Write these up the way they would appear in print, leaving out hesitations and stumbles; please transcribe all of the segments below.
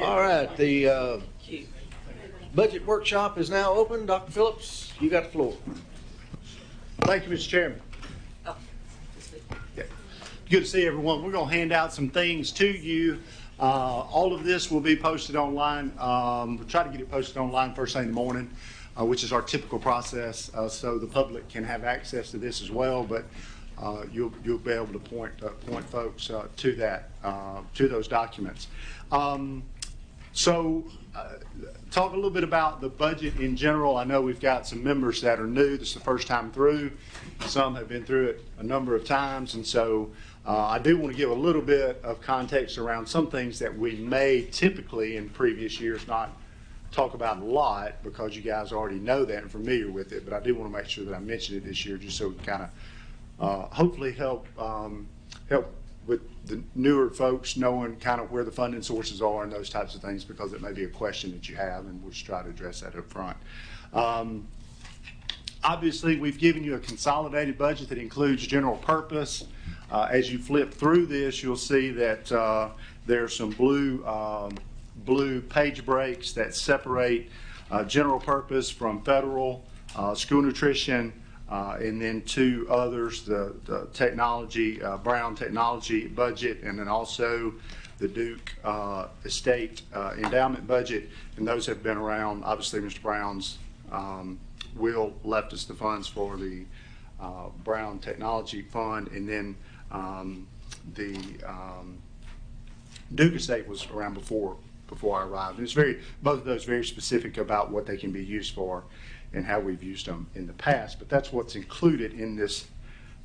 All right, the budget workshop is now open. Dr. Phillips, you got the floor. Thank you, Mr. Chairman. Yeah. Good to see everyone. We're going to hand out some things to you. All of this will be posted online. We'll try to get it posted online first thing in the morning, which is our typical process, so the public can have access to this as well. But you'll be able to point folks to that, to those documents. Talk a little bit about the budget in general. I know we've got some members that are new. This is the first time through. Some have been through it a number of times, and so I do want to give a little bit of context around some things that we may typically in previous years not talk about a lot, because you guys already know that and familiar with it, but I do want to make sure that I mention it this year just so we kind of hopefully help with the newer folks knowing kind of where the funding sources are and those types of things, because it may be a question that you have, and we'll just try to address that up front. Obviously, we've given you a consolidated budget that includes general purpose. As you flip through this, you'll see that there's some blue page breaks that separate general purpose from federal, school nutrition, and then two others, the technology, Brown technology budget, and then also the Duke estate endowment budget. And those have been around. Obviously, Mr. Brown's will left us the funds for the Brown Technology Fund, and then the Duke estate was around before I arrived. And it's both of those very specific about what they can be used for and how we've used them in the past, but that's what's included in this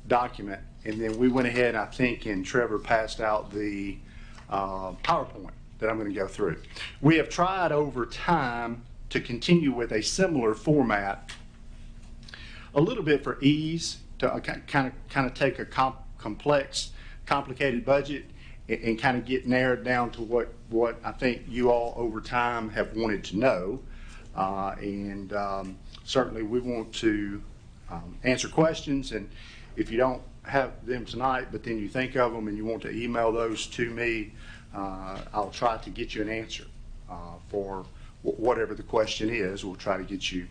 document. And then we went ahead, I think, and Trevor passed out the PowerPoint that I'm going to go through. We have tried over time to continue with a similar format, a little bit for ease, to kind of take a complex, complicated budget and kind of get narrowed down to what I think you all over time have wanted to know. Certainly we want to answer questions, and if you don't have them tonight, but then you think of them and you want to email those to me, I'll try to get you an answer for whatever the question is. We'll try to get you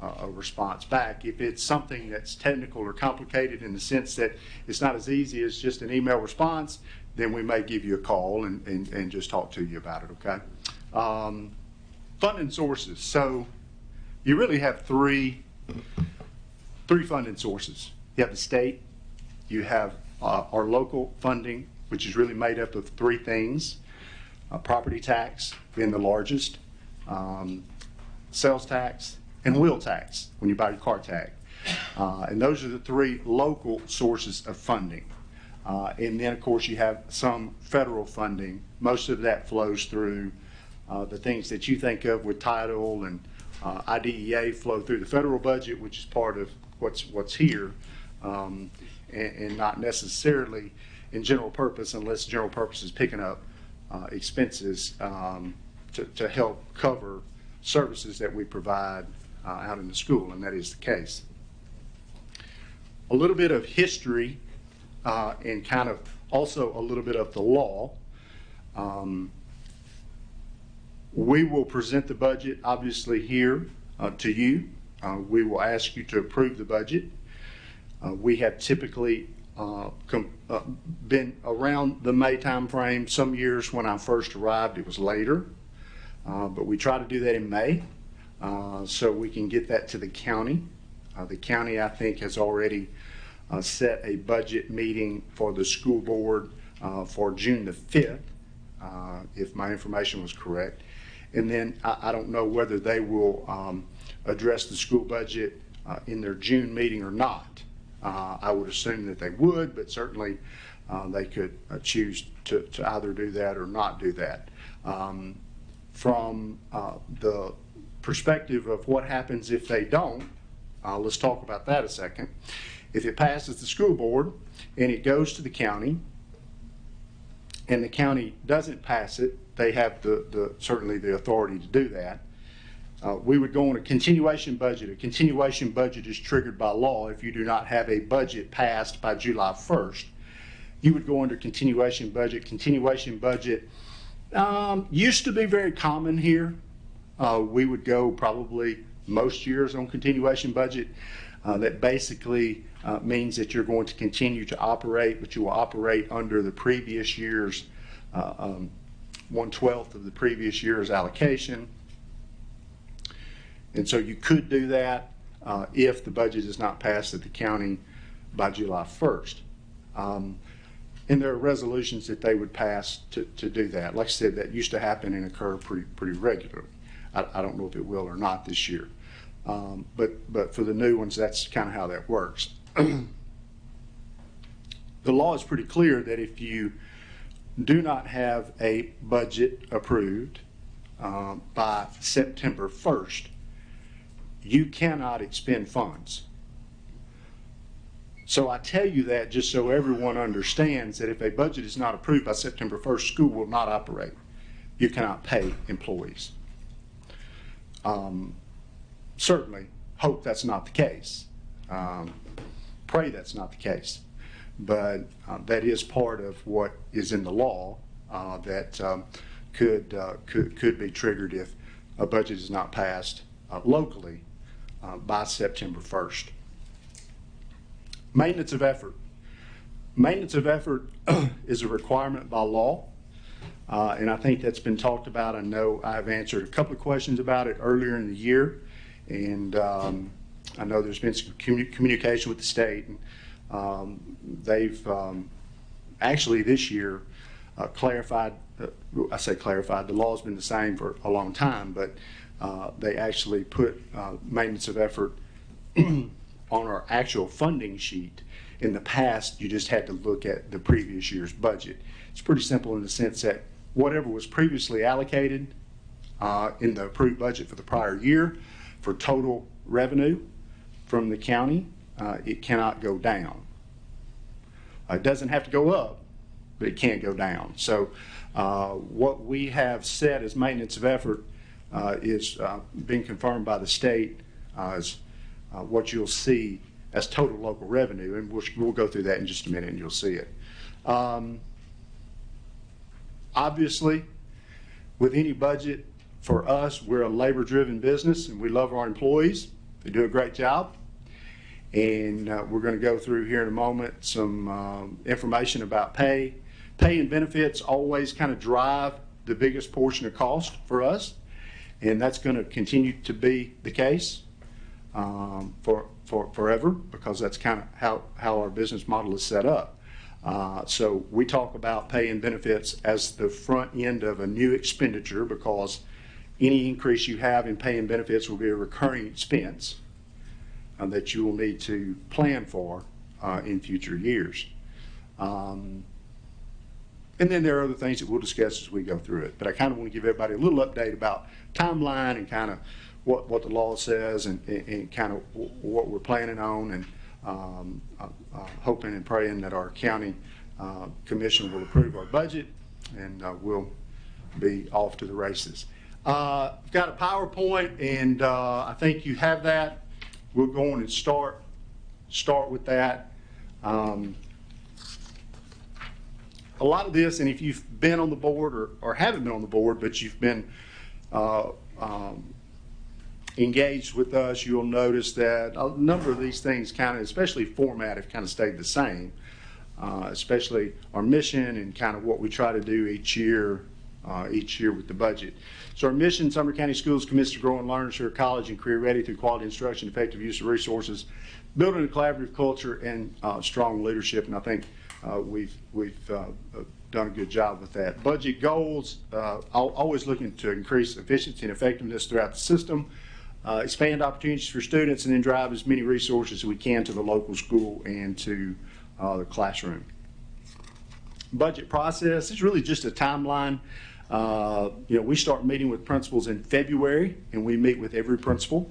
a response back. If it's something that's technical or complicated in the sense that it's not as easy as just an email response, then we may give you a call and just talk to you about it, okay? Funding sources. So you really have three funding sources. You have the state, you have our local funding, which is really made up of three things: property tax being the largest, sales tax, and wheel tax when you buy your car tag. And those are the three local sources of funding. And then, of course, you have some federal funding. Most of that flows through the things that you think of with title and IDEA flow through the federal budget, which is part of what's here, and not necessarily in general purpose, unless general purpose is picking up expenses to help cover services that we provide out in the school, and that is the case. A little bit of history and kind of also a little bit of the law. We will present the budget obviously here to you. We will ask you to approve the budget. We have typically been around the May time frame. Some years when I first arrived it was later, but we try to do that in May so we can get that to the county. The county, I think, has already set a budget meeting for the school board for June the 5th, if my information was correct. And then I don't know whether they will address the school budget in their June meeting or not. I would assume that they would, but certainly they could choose to either do that or not do that. From the perspective of what happens if they don't, let's talk about that a second. If it passes the school board and it goes to the county, and the county doesn't pass it, they have certainly the authority to do that. We would go on a continuation budget. A continuation budget is triggered by law. If you do not have a budget passed by July 1st, you would go under continuation budget. Continuation budget Used to be very common here. We would go probably most years on continuation budget. That basically means that you're going to continue to operate, but you will operate under the previous year's 1/12 of the previous year's allocation. And so you could do that if the budget is not passed at the county by July 1st. And there are resolutions that they would pass to do that. Like I said, that used to happen and occur pretty regularly. I don't know if it will or not this year. But for the new ones, that's kind of how that works. The law is pretty clear that if you do not have a budget approved by September 1st, you cannot expend funds. So I tell you that just so everyone understands that if a budget is not approved by September 1st, school will not operate. You cannot pay employees. Certainly hope that's not the case. Pray that's not the case. But that is part of what is in the law that could be triggered if a budget is not passed locally by September 1st. Maintenance of effort. Maintenance of effort is a requirement by law, and I think that's been talked about. I know I've answered a couple of questions about it earlier in the year, and I know there's been some communication with the state. And, they've actually this year clarified, I say clarified, the law's been the same for a long time, but they actually put maintenance of effort on our actual funding sheet. In the past, you just had to look at the previous year's budget. It's pretty simple in the sense that whatever was previously allocated in the approved budget for the prior year for total revenue from the county, it cannot go down. It doesn't have to go up, but it can't go down. So what we have set as maintenance of effort is being confirmed by the state as what you'll see as total local revenue, and we'll go through that in just a minute and you'll see it. Obviously, with any budget, for us, we're a labor-driven business and we love our employees. They do a great job. And we're going to go through here in a moment some information about pay. Pay and benefits always kind of drive the biggest portion of cost for us, and that's going to continue to be the case for forever, because that's kind of how our business model is set up. So we talk about pay and benefits as the front end of a new expenditure, because any increase you have in pay and benefits will be a recurring expense that you will need to plan for in future years. And then there are other things that we'll discuss as we go through it. But I kind of want to give everybody a little update about timeline and kind of what the law says and kind of what we're planning on, and hoping and praying that our county commission will approve our budget, and we'll be off to the races. I've got a PowerPoint, and I think you have that. We'll go on and start with that. A lot of this, and if you've been on the board or haven't been on the board, but you've been engaged with us, you'll notice that a number of these things kind of, especially format, have kind of stayed the same, especially our mission and kind of what we try to do each year with the budget. So our mission: Sumner County Schools commits to growing learners who are college and career ready through quality instruction, effective use of resources, building a collaborative culture, and strong leadership. And I think we've done a good job with that. Budget goals: always looking to increase efficiency and effectiveness throughout the system, expand opportunities for students, and then drive as many resources as we can to the local school and to the classroom. Budget process is really just a timeline. We start meeting with principals in February, and we meet with every principal,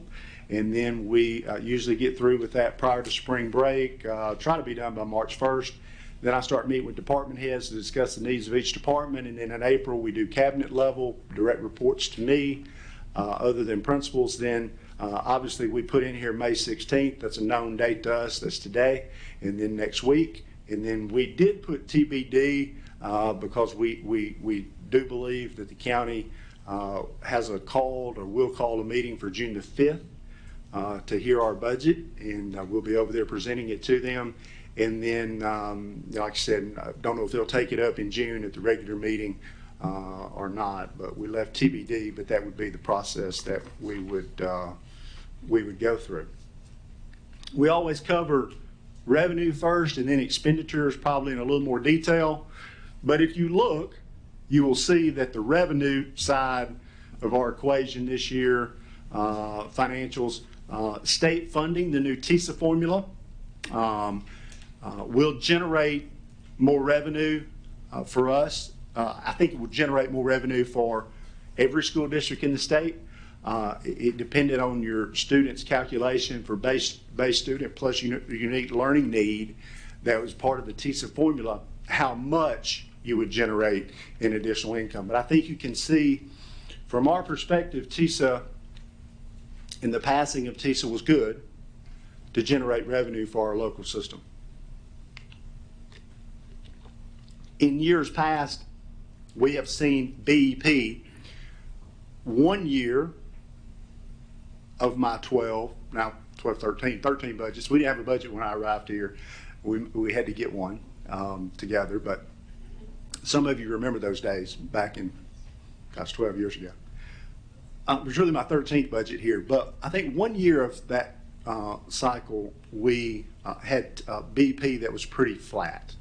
and then we usually get through with that prior to spring break, try to be done by March 1st. Then I start meeting with department heads to discuss the needs of each department, and then in April we do cabinet level, direct reports to me, other than principals. Then obviously we put in here May 16th, that's a known date to us, that's today, and then next week. And then we did put TBD because we do believe that the county has called or will call a meeting for June the 5th to hear our budget, and we'll be over there presenting it to them. And then, like I said, I don't know if they'll take it up in June at the regular meeting or not, but we left TBD, but that would be the process that we would go through. We always cover revenue first and then expenditures probably in a little more detail. But if you look, you will see that the revenue side of our equation this year, financials, state funding, the new TISA formula, will generate more revenue for us. I think it will generate more revenue for every school district in the state. It depended on your student's calculation for base student plus unique learning need that was part of the TISA formula, how much you would generate in additional income. But I think you can see from our perspective, TISA and the passing of TISA was good to generate revenue for our local system. In years past, we have seen BEP 1 year of my 12, now 12, 13 budgets. We didn't have a budget when I arrived here. We had to get one together, but some of you remember those days back in, gosh, 12 years ago. It was really my 13th budget here, but I think 1 year of that cycle, we had BP that was pretty flat.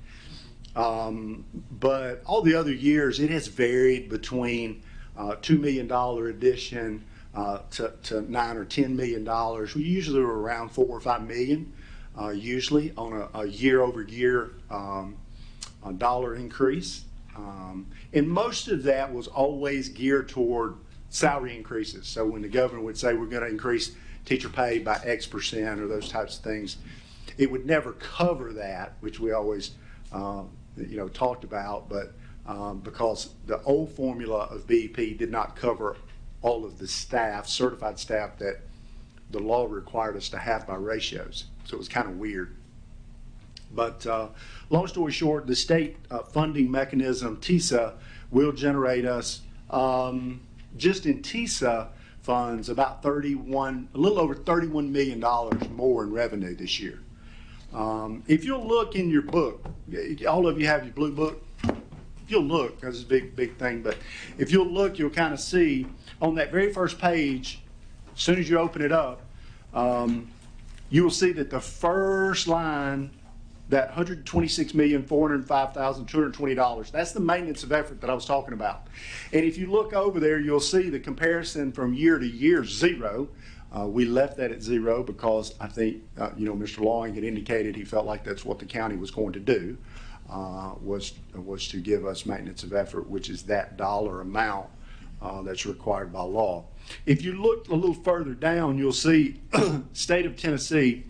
But all the other years, it has varied between $2 million addition to $9 or $10 million. We usually were around $4 or $5 million, usually on a year-over-year dollar increase. And most of that was always geared toward salary increases. So when the governor would say we're going to increase teacher pay by X% or those types of things, it would never cover that, which we always talked about, but because the old formula of BEP did not cover all of the staff, certified staff, that the law required us to have by ratios. So it was kind of weird. But long story short, the state funding mechanism, TISA, will generate us, just in TISA funds, about a little over $31 million more in revenue this year. If you'll look in your book, all of you have your blue book. If you'll look, because it's a big thing, but if you'll look, you'll kind of see on that very first page, as soon as you open it up, you will see that the first line, that $126,405,220, that's the maintenance of effort that I was talking about. And if you look over there, you'll see the comparison from year to year, zero. We left that at zero because I think, Mr. Lawing had indicated he felt like that's what the county was going to do, was to give us maintenance of effort, which is that dollar amount that's required by law. If you look a little further down, you'll see state of Tennessee,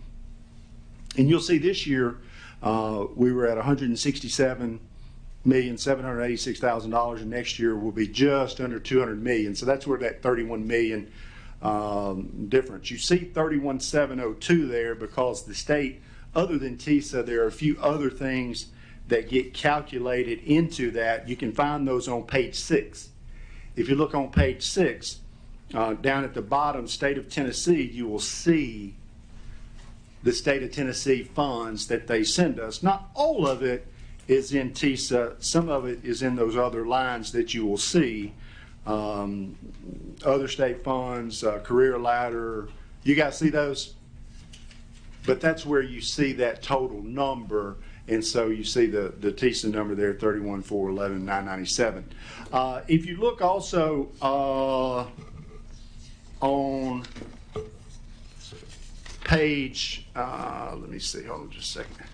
and you'll see this year we were at $167,786,000, and next year will be just under $200 million. So that's where that $31 million difference. You see 31,702 there because the state, other than TISA, there are a few other things that get calculated into that. You can find those on page 6. If you look on page 6, down at the bottom, state of Tennessee, you will see the state of Tennessee funds that they send us. Not all of it is in TISA. Some of it is in those other lines that you will see. Other state funds, career ladder, you guys see those? But that's where you see that total number, and so you see the TISA number there, 31,411,997. If you look also on page, let me see, hold on just a second.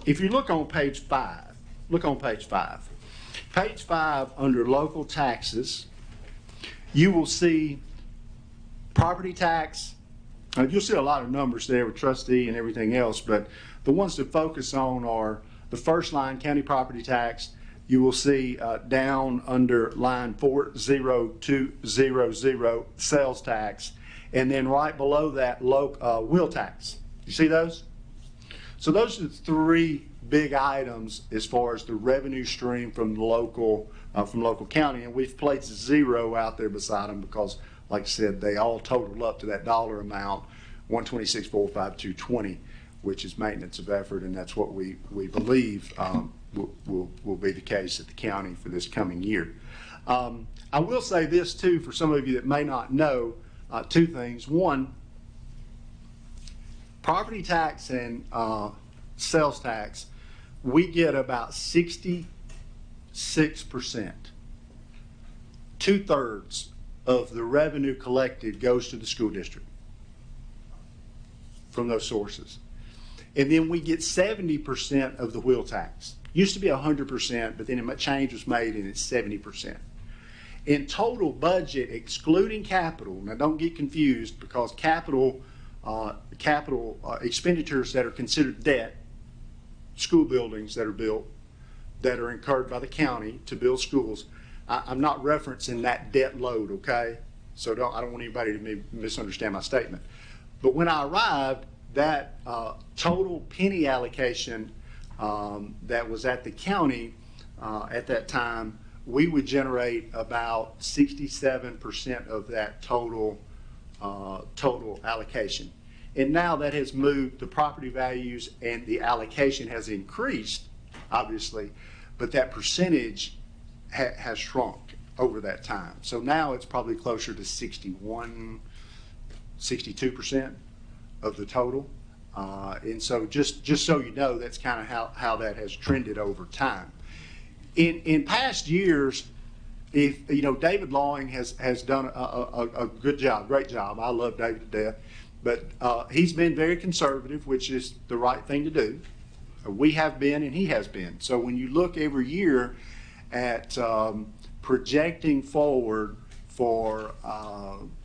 If you look on page 5, Page 5, under local taxes, you will see property tax. You'll see a lot of numbers there with trustee and everything else, but the ones to focus on are the first line, county property tax. You will see down under line 40200, sales tax, and then right below that, wheel tax. You see those? So those are the three big items as far as the revenue stream from the local county, and we've placed 0 out there beside them because, like I said, they all total up to that dollar amount, 126,452.20, which is maintenance of effort, and that's what we believe will be the case at the county for this coming year. I will say this too, for some of you that may not know, 2 things. One, property tax and sales tax, we get about 66%, 2/3 of the revenue collected goes to the school district from those sources. And then we get 70% of the wheel tax. Used to be 100%, but then a change was made and it's 70%. In total budget, excluding capital, now don't get confused, because capital expenditures that are considered debt, school buildings that are built, that are incurred by the county to build schools, I'm not referencing that debt load, okay? So I don't want anybody to misunderstand my statement. But when I arrived, that total penny allocation that was at the county at that time, we would generate about 67% of that total allocation. And now that has moved, the property values and the allocation has increased, obviously, but that percentage has shrunk over that time. So now it's probably closer to 61, 62% of the total. And so just so you know, that's kind of how that has trended over time. In past years, if you know, David Lawing has done a good job, great job. I love David to death, but he's been very conservative, which is the right thing to do. We have been, and he has been. So when you look every year at projecting forward for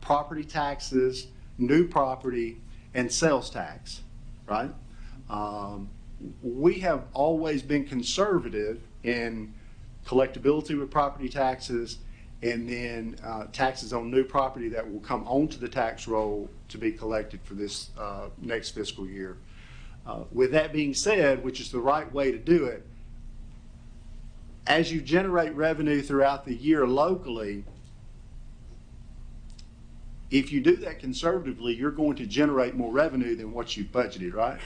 property taxes, new property, and sales tax, right? We have always been conservative in collectability with property taxes, and then taxes on new property that will come onto the tax roll to be collected for this next fiscal year. With that being said, which is the right way to do it, as you generate revenue throughout the year locally, if you do that conservatively, you're going to generate more revenue than what you budgeted, right?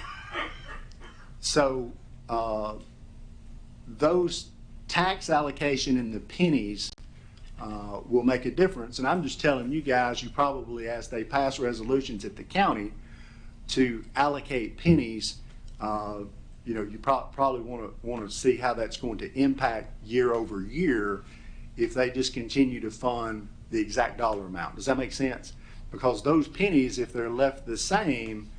So those tax allocation in the pennies will make a difference. And I'm just telling you guys, you probably, as they pass resolutions at the county to allocate pennies, you know, you probably want to see how that's going to impact year over year if they just continue to fund the exact dollar amount. Does that make sense? Because those pennies, if they're left the same,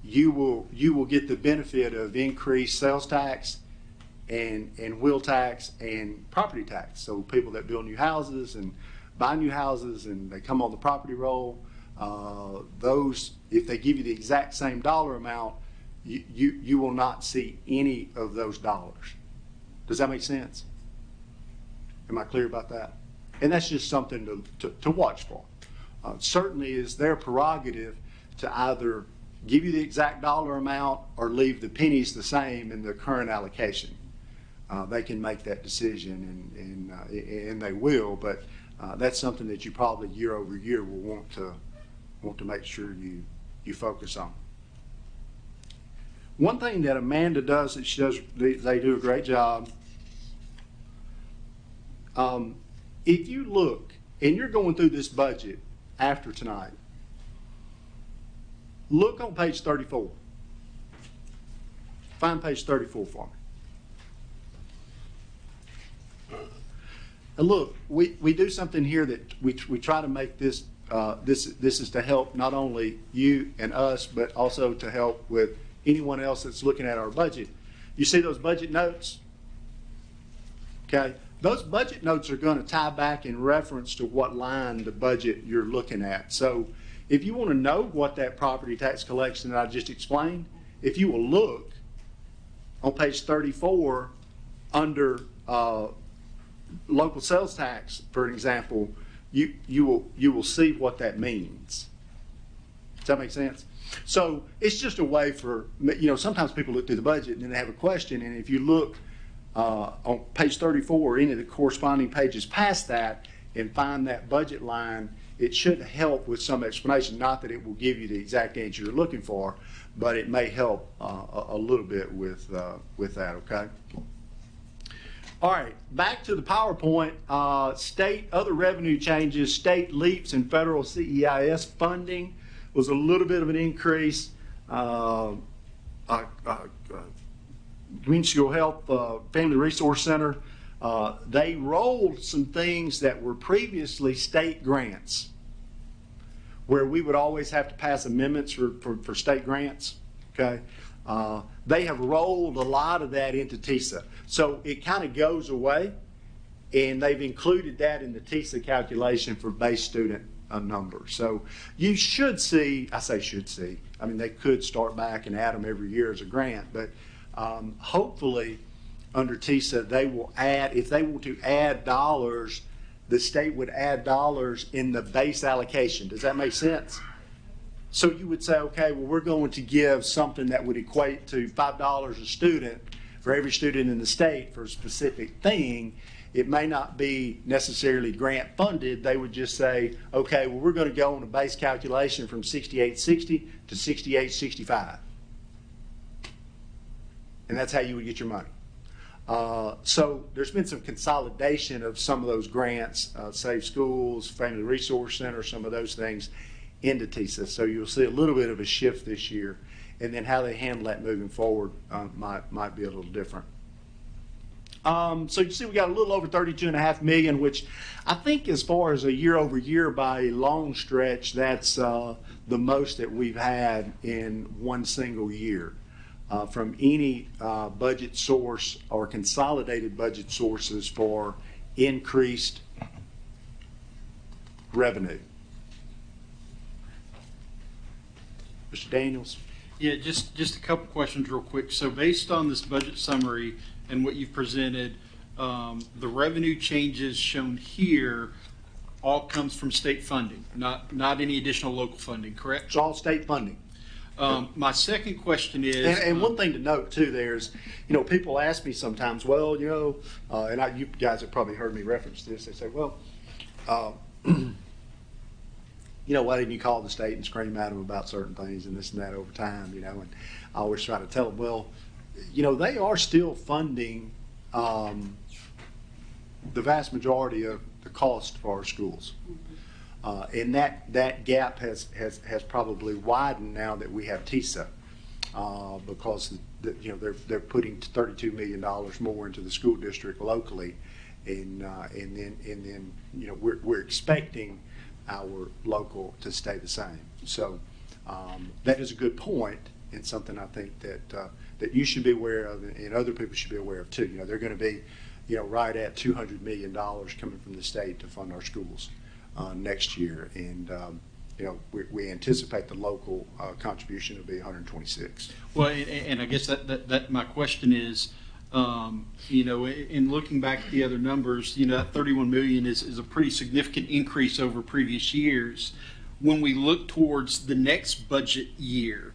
you will get the benefit of increased sales tax and wheel tax and property tax. So people that build new houses and buy new houses and they come on the property roll, those, if they give you the exact same dollar amount, you will not see any of those dollars. Does that make sense? Am I clear about that? And that's just something to watch for. Certainly is their prerogative to either give you the exact dollar amount or leave the pennies the same in the current allocation. They can make that decision, and they will, but that's something that you probably year over year will want to make sure you focus on. One thing that Amanda does that she does, they do a great job. If you look, and you're going through this budget after tonight, look on page 34. Find page 34 for me. And look, we do something here that we try to make this, this is to help not only you and us, but also to help with anyone else that's looking at our budget. You see those budget notes? Okay. Those budget notes are going to tie back in reference to what line the budget you're looking at. So if you want to know what that property tax collection that I just explained, if you will look on page 34 under local sales tax, for an example, you will see what that means. Does that make sense? So it's just a way for, sometimes people look through the budget and then they have a question, and if you look on page 34 or any of the corresponding pages past that and find that budget line, it should help with some explanation. Not that it will give you the exact answer you're looking for, but it may help a little bit with that, okay? All right, back to the PowerPoint. State other revenue changes, state LEAPs and federal CEIS funding was a little bit of an increase. Community School Health Family Resource Center, they rolled some things that were previously state grants, where we would always have to pass amendments for state grants, okay? They have rolled a lot of that into TISA. So it kind of goes away, and they've included that in the TISA calculation for base student numbers. So you should see, I say should see, I mean they could start back and add them every year as a grant, but hopefully under TISA they will add, if they want to add dollars, the state would add dollars in the base allocation. Does that make sense? So you would say, okay, well, we're going to give something that would equate to $5 a student for every student in the state for a specific thing. It may not be necessarily grant funded. They would just say, okay, well, we're going to go on a base calculation from 6860 to 6865. And that's how you would get your money. So there's been some consolidation of some of those grants, Save Schools, Family Resource Center, some of those things into TISA. So you'll see a little bit of a shift this year, and then how they handle that moving forward might be a little different. So you see we got a little over 32.5 million, which I think as far as a year over year by a long stretch, that's the most that we've had in one single year. From any budget source or consolidated budget sources for increased revenue. Mr. Daniels? Yeah, just a couple questions real quick. So based on this budget summary and what you've presented, the revenue changes shown here all comes from state funding, not any additional local funding, correct? It's all state funding. My second question is, and one thing to note too, there's, people ask me sometimes, well, and you guys have probably heard me reference this. They say, well, why didn't you call the state and scream at them about certain things and this and that over time, and I always try to tell them, well, they are still funding the vast majority of the cost for our schools. And that gap has probably widened now that we have TISA, because they're putting $32 million more into the school district locally, and then we're expecting our local to stay the same. So that is a good point, and something I think that you should be aware of, and other people should be aware of too. They're going to be right at $200 million coming from the state to fund our schools next year, and we anticipate the local contribution will be 126. well, and I guess that my question is, in looking back at the other numbers, that 31 million is a pretty significant increase over previous years. When we look towards the next budget year,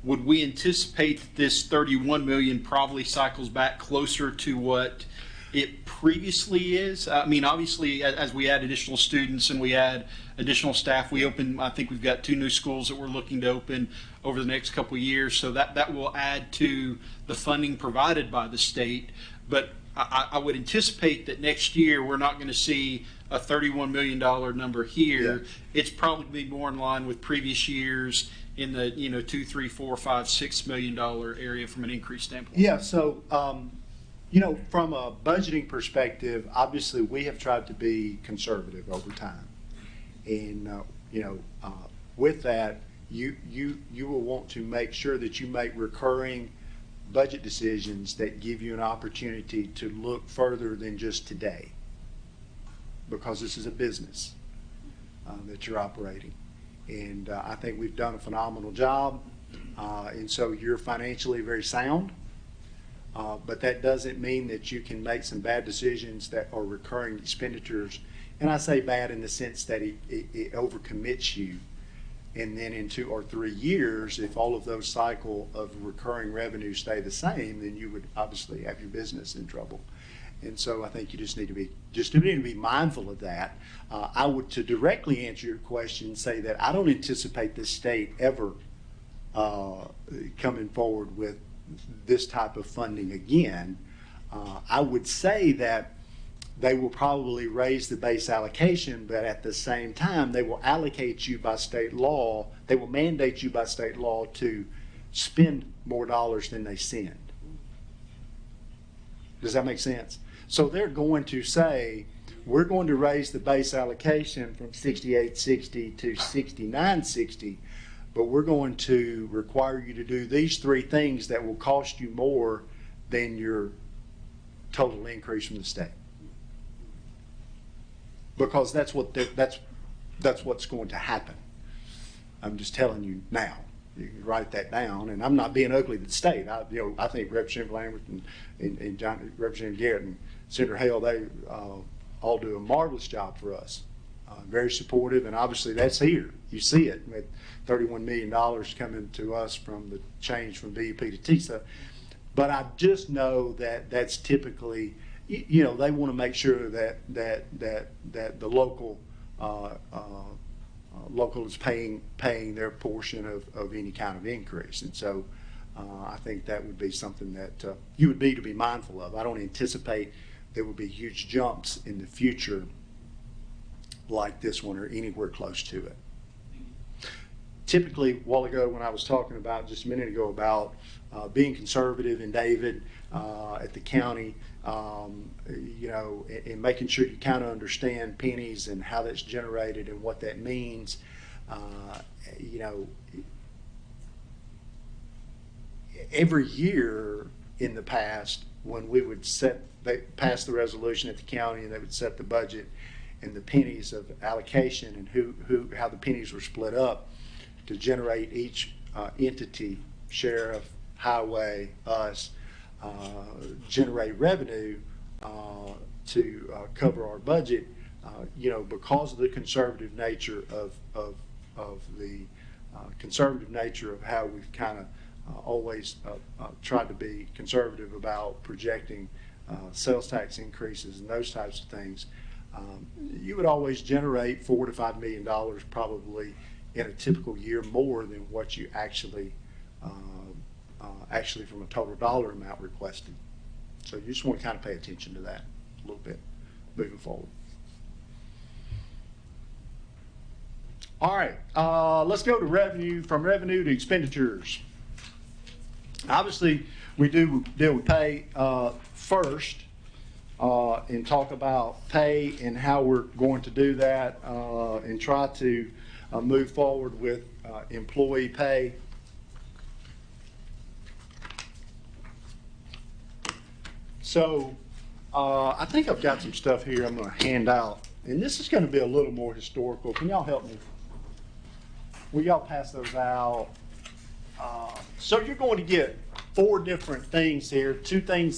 would we anticipate that this 31 million probably cycles back closer to what it previously is? I mean, obviously, as we add additional students and we add additional staff, I think we've got 2 new schools that we're looking to open over the next couple of years, so that will add to the funding provided by the state. But I would anticipate that next year we're not going to see a $31 million number here. Yeah. It's probably more in line with previous years in the $2, $3, $4, $5, $6 million area from an increase standpoint. Yeah. So from a budgeting perspective, obviously we have tried to be conservative over time, and with that, you will want to make sure that you make recurring budget decisions that give you an opportunity to look further than just today, because this is a business that you're operating, and I think we've done a phenomenal job, and so you're financially very sound. But that doesn't mean that you can make some bad decisions that are recurring expenditures. And I say bad in the sense that it overcommits you And then in 2 or 3 years, if all of those cycle of recurring revenue stay the same, then you would obviously have your business in trouble. And so I think you just need to be mindful of that. I would, to directly answer your question, say that I don't anticipate the state ever coming forward with this type of funding again. I would say that they will probably raise the base allocation, but at the same time, they will allocate you by state law. They will mandate you by state law to spend more dollars than they send. Does that make sense? So they're going to say, we're going to raise the base allocation from 6860 to 6960, but we're going to require you to do these 3 things that will cost you more than your total increase from the state. Because that's what's going to happen. I'm just telling you now. You can write that down, and I'm not being ugly to the state. I think Representative Lambert and Representative Garrett and Senator Hale, they all do a marvelous job for us. Very supportive, and obviously that's here. You see it with $31 million coming to us from the change from DUP to TISA. But I just know that that's typically, they want to make sure that the local is paying their portion of any kind of increase. And so I think that would be something that you would need to be mindful of. I don't anticipate there will be huge jumps in the future like this one or anywhere close to it. Typically, a while ago when I was talking about, just a minute ago, about being conservative in David at the county, and making sure you kind of understand pennies and how that's generated and what that means. Every year in the past, when we would pass the resolution at the county and they would set the budget and the pennies of allocation and how the pennies were split up to generate each entity, sheriff, highway, us, generate revenue to cover our budget, because of the conservative nature of the conservative nature of how we've kind of always tried to be conservative about projecting sales tax increases and those types of things. You would always generate $4 to $5 million probably in a typical year more than what you actually from a total dollar amount requested. So you just want to kind of pay attention to that a little bit moving forward. All right, let's go to revenue, from revenue to expenditures. Obviously, we do deal with pay first and talk about pay and how we're going to do that and try to move forward with employee pay. So I think I've got some stuff here I'm going to hand out, and this is going to be a little more historical. Can y'all help me? Will y'all pass those out? So you're going to get 4 different things here, two different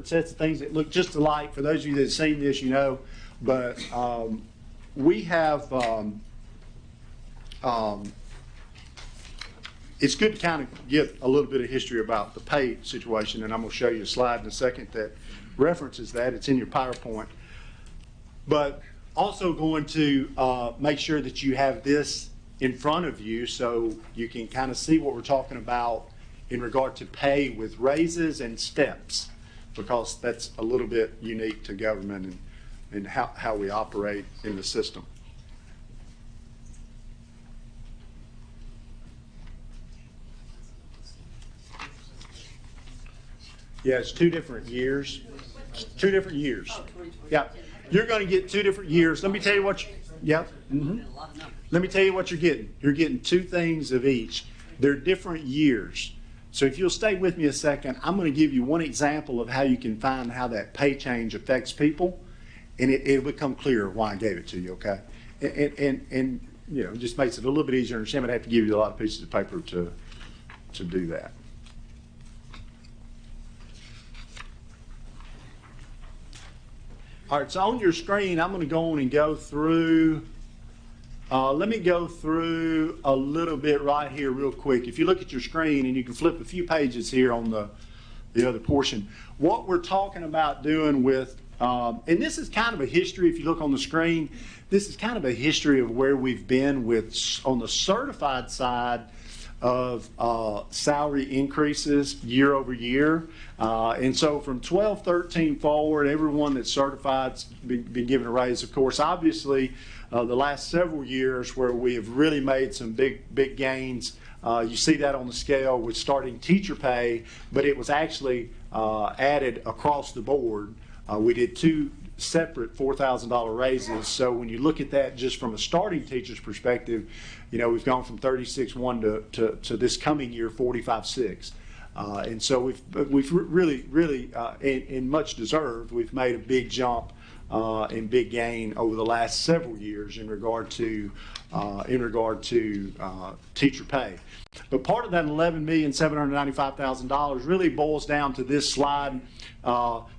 sets of things that look just alike. For those of you that have seen this, you know, but we have, it's good to kind of get a little bit of history about the pay situation, and I'm going to show you a slide in a second that references that. It's in your PowerPoint. But also going to make sure that you have this in front of you so you can kind of see what we're talking about in regard to pay with raises and steps, because that's a little bit unique to government and how we operate in the system. Yeah, it's 2 different years. 2 different years. Yeah, you're going to get 2 different years. Let me tell you what. Let me tell you what you're getting. You're getting 2 things of each. They're different years. So if you'll stay with me a second, I'm going to give you one example of how you can find how that pay change affects people, and it'll become clearer why I gave it to you. Okay, and you know, it just makes it a little bit easier to understand. But I have to give you a lot of pieces of paper to do that. All right, so on your screen, I'm going to go on and go through Let me go through a little bit right here real quick. If you look at your screen, and you can flip a few pages here on the other portion, what we're talking about doing with, and this is kind of a history, if you look on the screen, this is kind of a history of where we've been with, on the certified side of salary increases year over year. And so from 12-13 forward, everyone that's certified's been given a raise. Of course, obviously, the last several years where we have really made some big gains. You see that on the scale with starting teacher pay, but it was actually added across the board. We did two separate $4,000 raises. So when you look at that just from a starting teacher's perspective, you know, we've gone from 36.1 to this coming year 45.6. And so we've really and much deserved, we've made a big jump and big gain over the last several years in regard to teacher pay. But part of that $11,795,000 really boils down to this slide.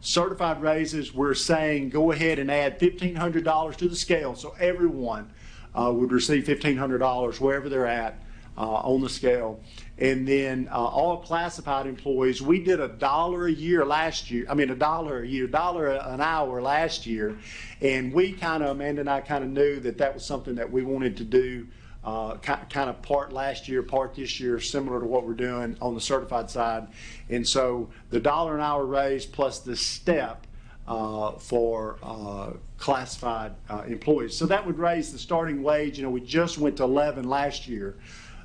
Certified raises, we're saying go ahead and add $1,500 to the scale, so everyone would receive $1,500 wherever they're at on the scale. And then all classified employees, we did $1 a year last year. I mean, $1 an hour last year, and we Amanda and I kind of knew that was something that we wanted to do. Kind of part last year, part this year, similar to what we're doing on the certified side. And so the $1 an hour raise plus the step for classified employees. So that would raise the starting wage. You know, we just went to 11 last year.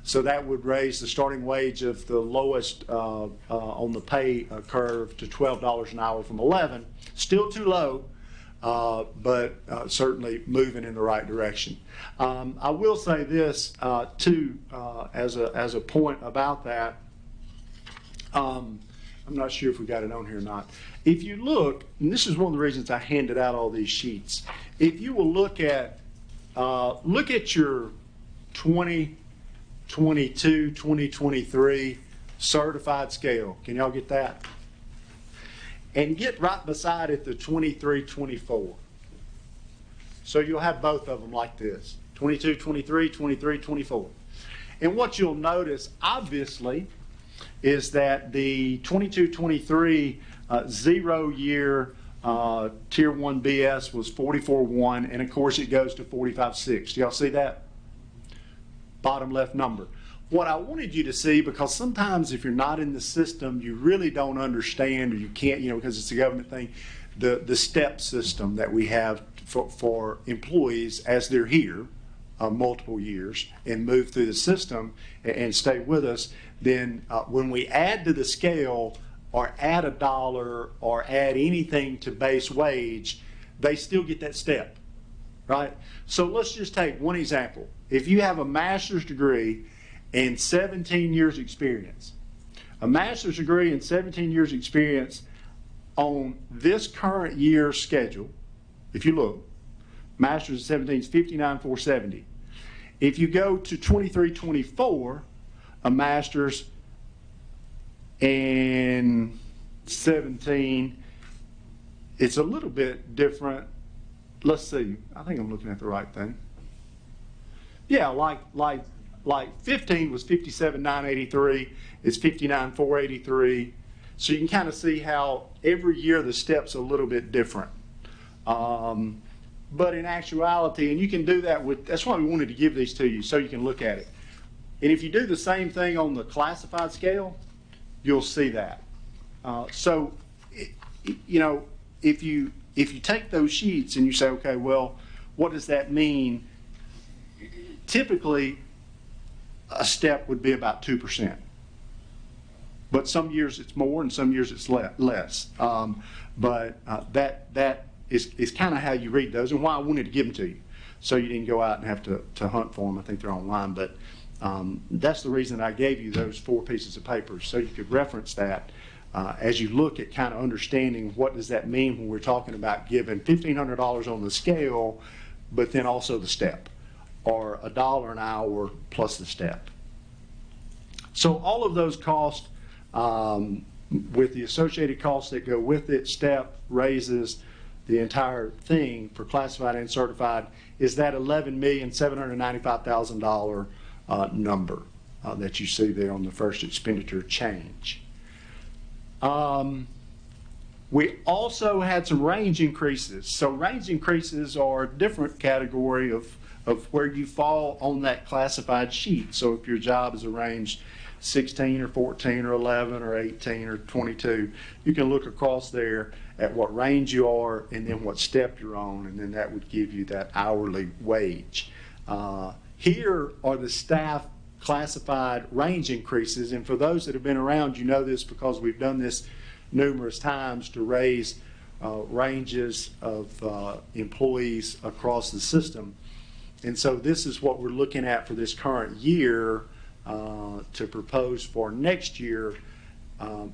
So that would raise the starting wage of the lowest on the pay curve to $12 an hour from 11. Still too low. But certainly moving in the right direction. I will say this too, as a point about that. I'm not sure if we got it on here or not. If you look, and this is one of the reasons I handed out all these sheets. If you will look at your 2022, 2023 certified scale. Can y'all get that? And get right beside it the 23-24. So you'll have both of them like this, 22-23, 23-24. And what you'll notice, obviously, is that the 22-23 0-year Tier 1 BS was 44.1, and of course it goes to 45.6. Do y'all see that? Bottom left number. What I wanted you to see, because sometimes if you're not in the system, you really don't understand, or you can't, you know, because it's a government thing, the step system that we have for employees as they're here multiple years and move through the system and stay with us. Then when we add to the scale or add $1 or add anything to base wage, they still get that step, right? So let's just take one example. If you have a master's degree and 17 years experience. A master's degree and 17 years experience on this current year's schedule, if you look, master's at 17 is 59,470. If you go to 23-24, a master's and 17, it's a little bit different. Let's see, I think I'm looking at the right thing. Yeah, like 15 was 57,983, it's 59,483. So you can kind of see how every year the step's a little bit different. But in actuality, and you can do that with, that's why we wanted to give these to you so you can look at it. And if you do the same thing on the classified scale, you'll see that. You know, if you take those sheets and you say, okay, well, what does that mean? Typically, a step would be about 2%. But some years it's more and some years it's less. But that is kind of how you read those and why I wanted to give them to you. So you didn't go out and have to hunt for them. I think they're online. But that's the reason I gave you those 4 pieces of paper, so you could reference that as you look at kind of understanding what does that mean when we're talking about giving $1,500 on the scale, but then also the step, or $1 an hour plus the step. So all of those costs, with the associated costs that go with it, step, raises, the entire thing for classified and certified is that $11,795,000 number that you see there on the first expenditure change. We also had some range increases. So range increases are a different category of where you fall on that classified sheet. So if your job is arranged 16 or 14 or 11 or 18 or 22, you can look across there at what range you are and then what step you're on, and then that would give you that hourly wage. Here are the staff classified range increases, and for those that have been around, you know this because we've done this numerous times to raise ranges of employees across the system. And so this is what we're looking at for this current year to propose for next year.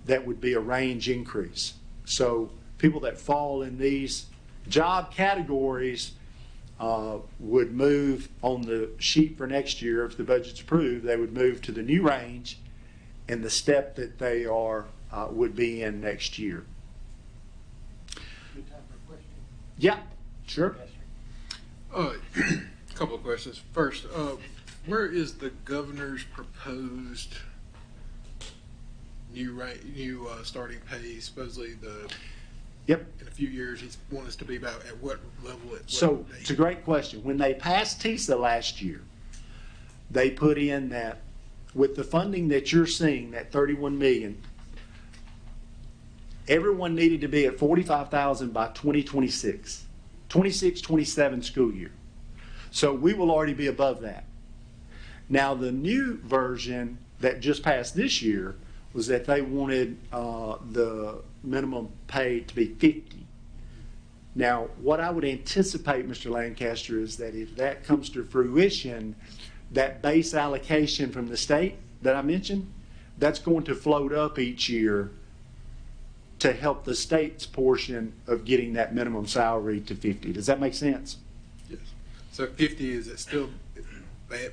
That would be a range increase. So people that fall in these job categories would move on the sheet for next year. If the budget's approved, they would move to the new range and the step that they are would be in next year. Good time for a question. Yeah, sure. A couple of questions. First, where is the governor's proposed new starting pay? Supposedly Yep. in a few years he's want us to be about at what level? At So what it's a great question. When they passed TISA last year, they put in that with the funding that you're seeing, that 31 million, everyone needed to be at 45,000 by 2026, 26-27 school year. So we will already be above that. Now the new version that just passed this year was that they wanted the minimum pay to be 50. Now, what I would anticipate, Mr. Lancaster, is that if that comes to fruition, that base allocation from the state that I mentioned, that's going to float up each year to help the state's portion of getting that minimum salary to 50. Does that make sense? Yes. So 50, is it still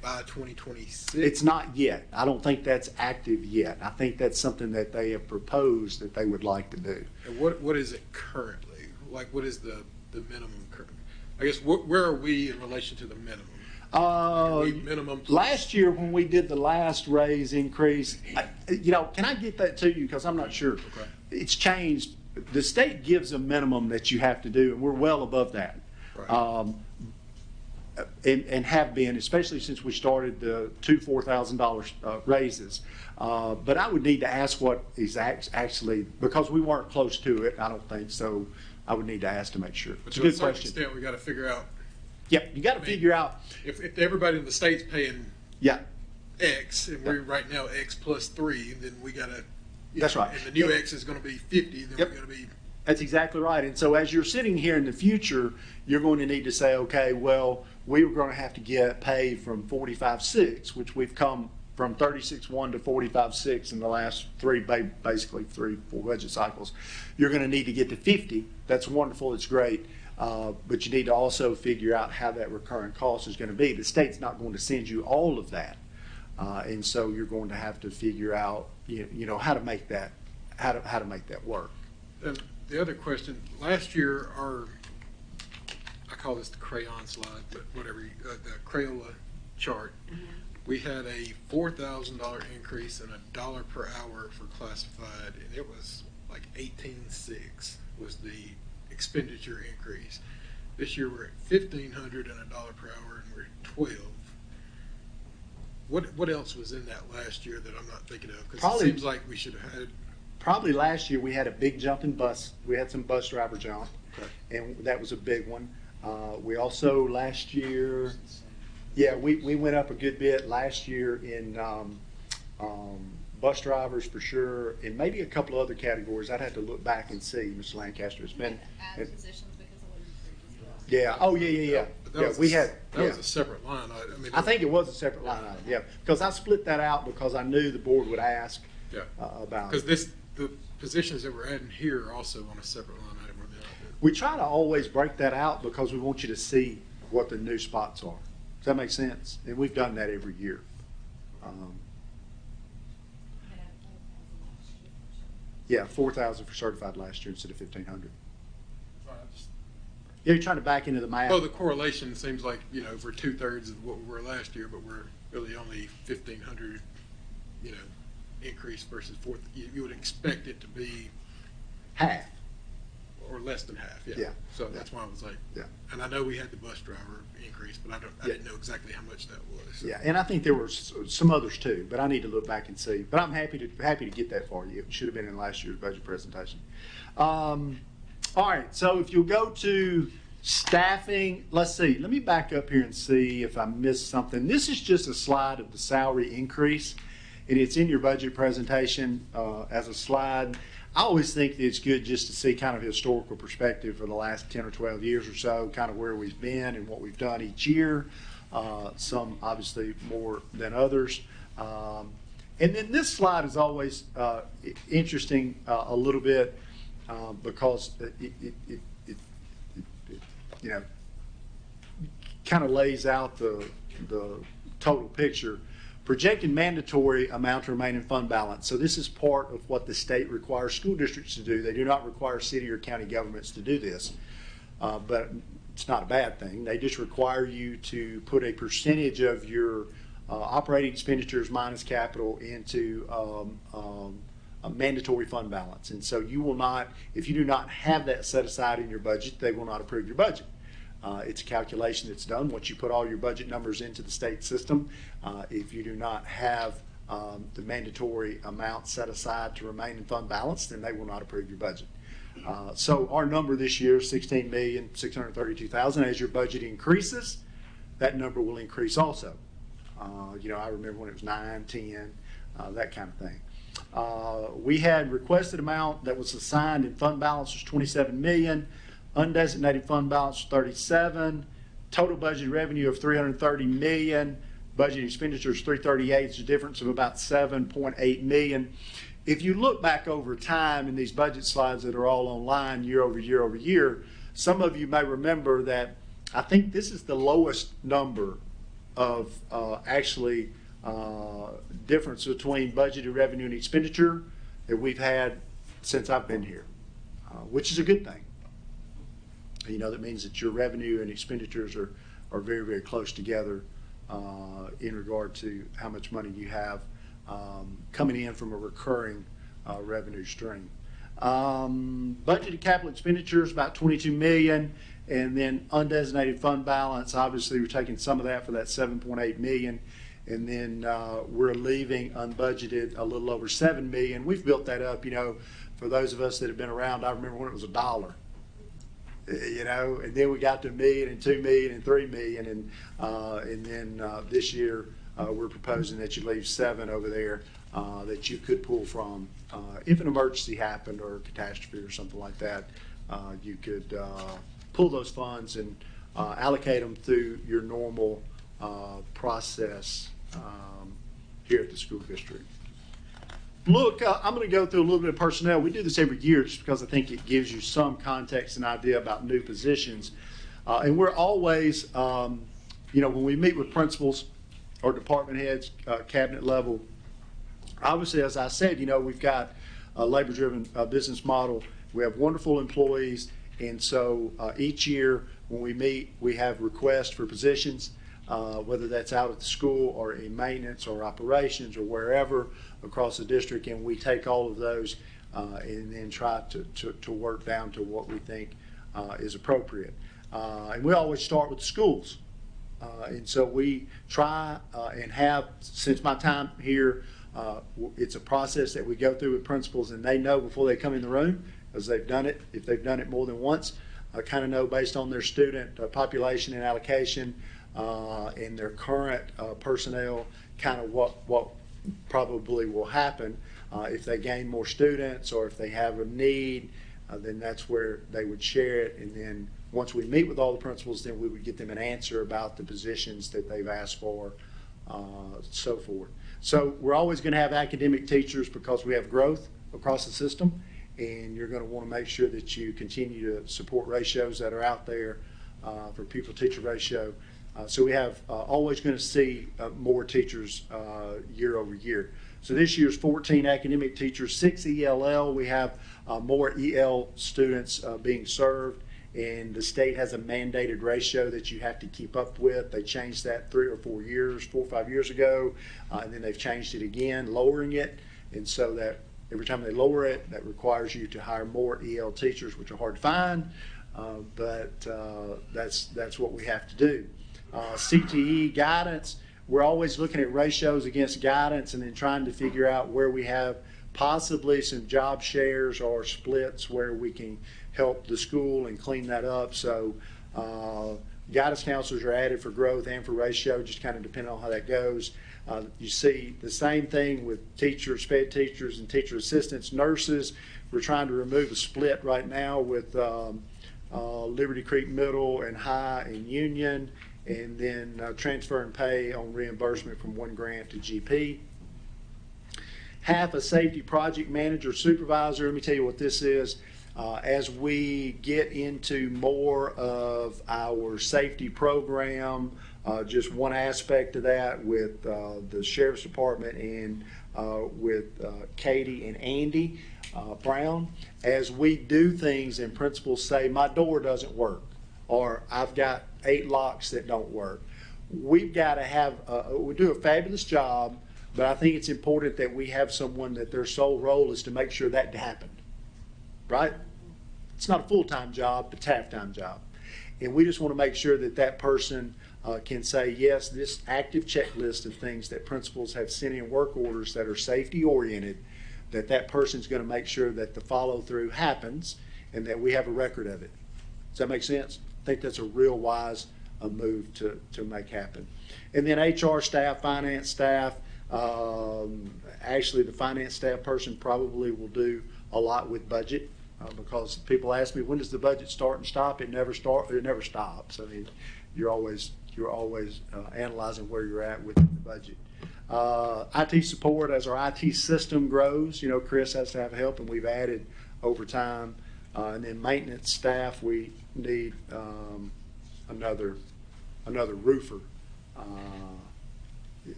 by 2026? It's not yet. I don't think that's active yet. I think that's something that they have proposed that they would like to do. And what is it currently? Like, what is the minimum currently? I guess where are we in relation to the minimum? Are we minimum plus? Last year when we did the last raise increase, can I get that to you? Because I'm not sure. Okay. It's changed. The state gives a minimum that you have to do, and we're well above that. Right. And have been, especially since we started the two $4,000 raises. But I would need to ask what is actually, because we weren't close to it, I don't think, so I would need to ask to make sure. But It's a to a good certain question. extent, we got to figure out Yep, you got to figure out, if everybody in the state's paying yeah, X, and we're right now X plus 3, then we got to. That's right. And the new X is going to be 50. Then Yep. we got to be. that's exactly right. And so as you're sitting here in the future, you're going to need to say, okay, well, we were going to have to get paid from 45.6, which we've come from 36.1 to 45.6 in the last basically 3-4 budget cycles. You're going to need to get to 50. That's wonderful. It's great. But you need to also figure out how that recurring cost is going to be. The state's not going to send you all of that. And so you're going to have to figure out, how to make that, how to make that work. And the other question, last year, I call this the crayon slide, but whatever, the Crayola chart, we had a $4,000 increase and $1 per hour for classified, and it was like 18.6 was the expenditure increase. This year we're at $1,500 and $1 per hour, and we're at 12. What else was in that last year that I'm not thinking of? Because it Probably- seems like we should have had. Probably last year we had a big jump in bus. We had some bus driver jump, Okay. and that was a big one. We also last year, yeah, we went up a good bit last year in bus drivers for sure, and maybe a couple of other categories. I'd have to look back and see, Mr. Lancaster. It's been, Add positions because of what you yeah, oh yeah. But that Yeah, was we had, that yeah. was a separate line item. I mean, I think it was a separate line item, yeah, because I split that out because I knew the board would ask Yeah. about Because it. the positions that we're adding here are also on a separate line item. Or not. We try to always break that out because we want you to see what the new spots are. Does that make sense? And we've done that every year. Yeah, 4,000 for certified last year instead of 1,500. Right, You're trying to back into the math. Well, the correlation seems like, you know, we're 2/3 of what we were last year, but we're really only 1,500, you know, increase versus fourth. You would expect it to be Half. or less than half, yeah. Yeah. So that's why I was like, Yeah. and I know we had the bus driver increase, but I didn't know exactly how much that was. Yeah, and I think there were some others too, but I need to look back and see. But I'm happy to get that for you. It should have been in last year's budget presentation. All right, so if you'll go to staffing, let's see. Let me back up here and see if I missed something. This is just a slide of the salary increase, and it's in your budget presentation as a slide. I always think that it's good just to see kind of a historical perspective for the last 10 or 12 years or so, kind of where we've been and what we've done each year. Some obviously more than others. And then this slide is always interesting a little bit because it you know, kind of lays out the total picture. Projected mandatory amount to remain in fund balance. So this is part of what the state requires school districts to do. They do not require city or county governments to do this, but it's not a bad thing. They just require you to put a percentage of your operating expenditures minus capital into a mandatory fund balance. And so you will not, if you do not have that set aside in your budget, they will not approve your budget. It's a calculation that's done once you put all your budget numbers into the state system. If you do not have the mandatory amount set aside to remain in fund balance, then they will not approve your budget. So our number this year is $16,632,000. As your budget increases, that number will increase also. You know, I remember when it was 9, 10, that kind of thing. We had requested amount that was assigned in fund balance was $27 million. Undesignated fund balance 37, total budget revenue of $330 million, budget expenditures 338. It's a difference of about $7.8 million. If you look back over time in these budget slides that are all online year over year over year, some of you may remember that I think this is the lowest number of actually difference between budgeted revenue and expenditure that we've had since I've been here, which is a good thing. You know, that means that your revenue and expenditures are very, very close together in regard to how much money you have coming in from a recurring revenue stream. Budgeted capital expenditures about $22 million, and then undesignated fund balance, obviously we're taking some of that for that $7.8 million, and then we're leaving unbudgeted a little over $7 million. We've built that up, you know, for those of us that have been around. I remember when it was $1. You know, and then we got to $1 million and $2 million and $3 million, and then this year we're proposing that you leave $7 over there that you could pull from if an emergency happened or a catastrophe or something like that. You could pull those funds and allocate them through your normal process here at the school district. Look, I'm going to go through a little bit of personnel. We do this every year just because I think it gives you some context and idea about new positions. And we're always, you know, when we meet with principals or department heads, cabinet level, obviously, as I said, you know, we've got a labor-driven business model. We have wonderful employees. And so each year when we meet, we have requests for positions, whether that's out at the school or in maintenance or operations or wherever across the district, and we take all of those and then try to work down to what we think is appropriate. And we always start with the schools. And so we try and have, since my time here, it's a process that we go through with principals, and they know before they come in the room, because they've done it, if they've done it more than once, kind of know based on their student population and allocation and their current personnel, kind of what probably will happen. If they gain more students or if they have a need, then that's where they would share it. And then once we meet with all the principals, then we would get them an answer about the positions that they've asked for, so forth. So we're always going to have academic teachers because we have growth across the system, and you're going to want to make sure that you continue to support ratios that are out there for pupil-teacher ratio. So we have always going to see more teachers year over year. So this year's 14 academic teachers, 6 ELL. We have more EL students being served, and the state has a mandated ratio that you have to keep up with. They changed that 4 or 5 years ago, and then they've changed it again, lowering it. And so that every time they lower it, that requires you to hire more EL teachers, which are hard to find, but that's what we have to do. CTE guidance, we're always looking at ratios against guidance and then trying to figure out where we have possibly some job shares or splits where we can help the school and clean that up. So guidance counselors are added for growth and for ratio, just kind of depending on how that goes. You see the same thing with teachers, sped teachers, and teacher assistants, nurses. We're trying to remove a split right now with Liberty Creek Middle and High and Union, and then transfer and pay on reimbursement from one grant to GP. Half a safety project manager supervisor. Let me tell you what this is. As we get into more of our safety program, just one aspect of that with the Sheriff's Department and with Katie and Andy Brown, as we do things and principals say, my door doesn't work, or I've got 8 locks that don't work. We've got to have, we do a fabulous job, but I think it's important that we have someone that their sole role is to make sure that happened, right? It's not a full-time job, it's a half-time job. And we just want to make sure that that person can say, yes, this active checklist of things that principals have sent in work orders that are safety-oriented, that person's going to make sure that the follow-through happens and that we have a record of it. Does that make sense? I think that's a real wise move to make happen. And then HR staff, finance staff, actually the finance staff person probably will do a lot with budget because people ask me, when does the budget start and stop? It never stops. I mean, you're always analyzing where you're at with the budget. IT support, as our IT system grows, you know, Chris has to have help, and we've added over time. And then maintenance staff, we need another roofer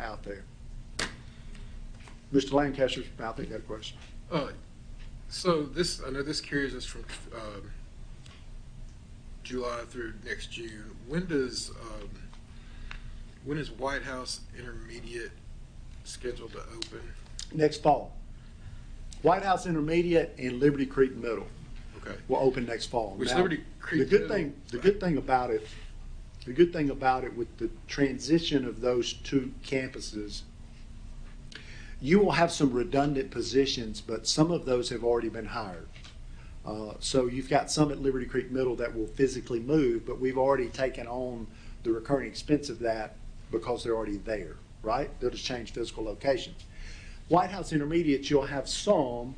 out there. Mr. Lancaster, I think that question. So this, I know this carries us from July through next June. When is White House Intermediate scheduled to open? Next fall. White House Intermediate and Liberty Creek Middle Okay. will open next fall. Which Now, Liberty Creek the good Middle- thing, the good thing about it with the transition of those two campuses, you will have some redundant positions, but some of those have already been hired. So you've got some at Liberty Creek Middle that will physically move, but we've already taken on the recurring expense of that because they're already there, right? They'll just change physical locations. White House Intermediate, you'll have some,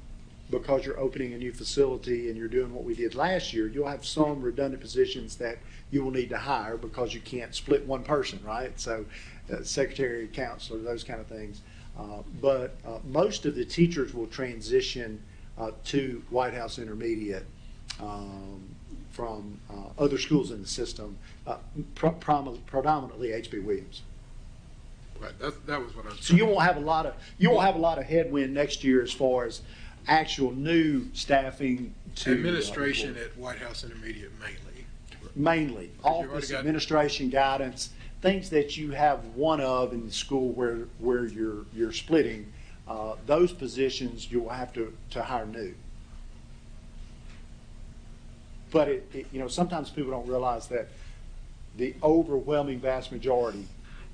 because you're opening a new facility and you're doing what we did last year, you'll have some redundant positions that you will need to hire because you can't split one person, right? So secretary, counselor, those kind of things. But most of the teachers will transition to White House Intermediate from other schools in the system, predominantly H.B. Williams. Right. That was what I was. So you won't have a lot of headwind next year as far as actual new staffing to Administration at White House Intermediate mainly you've already office got- administration, guidance, things that you have one of in the school where you're splitting. Those positions you will have to hire new. But it you know, sometimes people don't realize that the overwhelming vast majority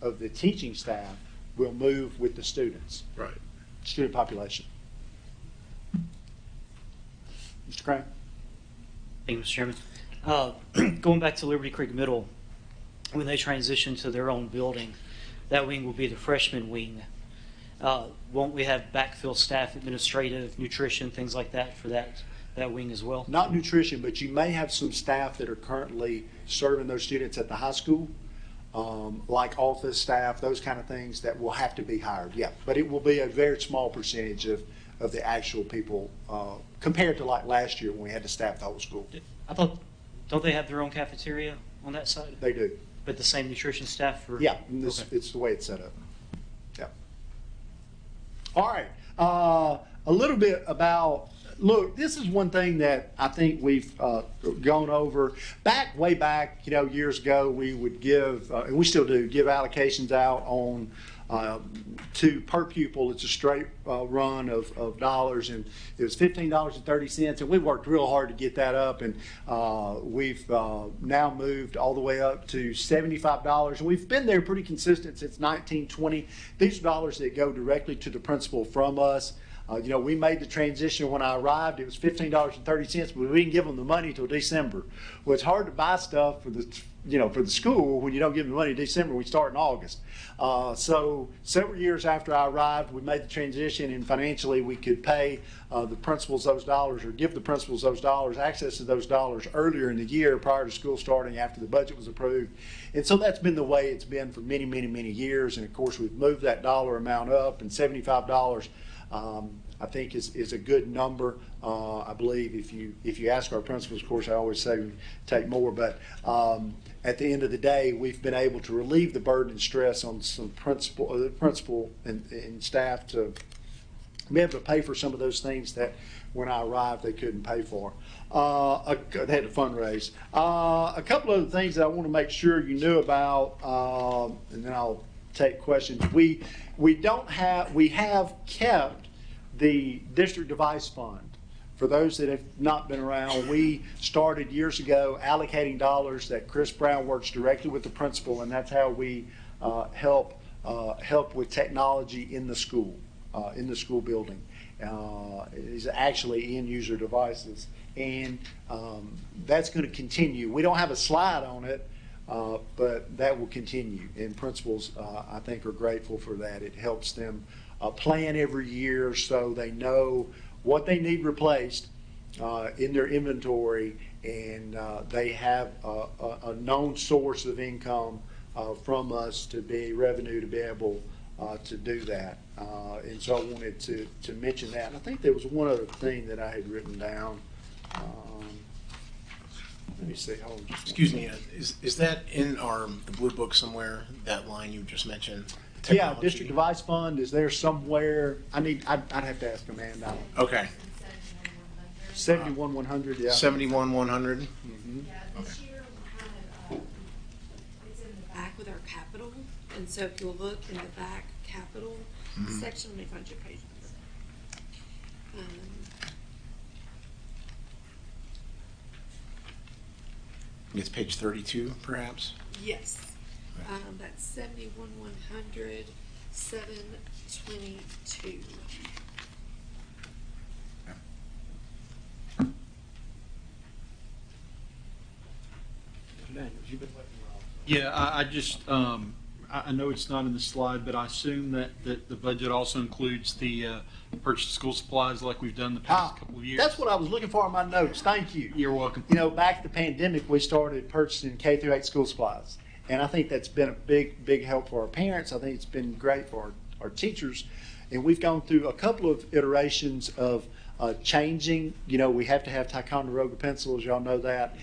of the teaching staff will move with the students, Right. student population. Mr. Crane? Thank you, Mr. Chairman. Going back to Liberty Creek Middle, when they transition to their own building, that wing will be the freshman wing. Won't we have backfill staff, administrative, nutrition, things like that for that wing as well? Not nutrition, but you may have some staff that are currently serving those students at the high school, like office staff, those kind of things that will have to be hired. Yeah, but it will be a very small percentage of the actual people compared to like last year when we had to staff the whole school. I thought, don't they have their own cafeteria on that side? They do. But the same nutrition staff for? Yeah, and Okay. it's the way it's set up. Yeah. All right. A little bit about look, this is one thing that I think we've gone over. Way back, years ago, we would give, and we still do, give allocations out on to per pupil. It's a straight run of dollars, and it was $15.30, and we worked real hard to get that up, and we've now moved all the way up to $75, and we've been there pretty consistent since 1920. These are dollars that go directly to the principal from us. We made the transition when I arrived. It was $15.30, but we didn't give them the money till December. Well, it's hard to buy stuff for the school when you don't give them the money in December. We start in August. So several years after I arrived, we made the transition, and financially we could pay the principals those dollars, or give the principals those dollars, access to those dollars earlier in the year prior to school starting, after the budget was approved. And so that's been the way it's been for many, many, many years. And of course, we've moved that dollar amount up, and $75 I think is a good number. I believe if you ask our principals, of course, I always say we take more, but at the end of the day, we've been able to relieve the burden and stress on some principal and staff to be able to pay for some of those things that when I arrived they couldn't pay for. They had to fundraise. A couple of the things that I want to make sure you knew about, and then I'll take questions. We have kept the district device fund. For those that have not been around, we started years ago allocating dollars that Chris Brown works directly with the principal, and that's how we help with technology in the school building. It's actually end user devices, and that's going to continue. We don't have a slide on it, but that will continue, and principals I think are grateful for that. It helps them plan every year so they know what they need replaced in their inventory, and they have a known source of income from us to be revenue to be able to do that. And so I wanted to mention that. And I think there was one other thing that I had written down. Let me see. Hold on just Excuse me, is that in the blue book somewhere, that line you just mentioned? Yeah, Technology? district device fund is there somewhere. I'd have to ask Amanda. Okay, 71,100, yeah. 71,100. Yeah, this year we kind of, it's in the back with our capital, and so if you'll look in the back capital section, let me find your page number. It's page 32, perhaps? Yes, that's 71,100, 722. Yeah, I just, I know it's not in the slide, but I assume that the budget also includes the purchase of school supplies like we've done the past couple of years. That's what I was looking for in my notes. Thank you. You're welcome. Back to the pandemic, we started purchasing K through 8 school supplies. And I think that's been a big help for our parents. I think it's been great for our teachers. And we've gone through a couple of iterations of changing. We have to have Ticonderoga pencils, y'all know that,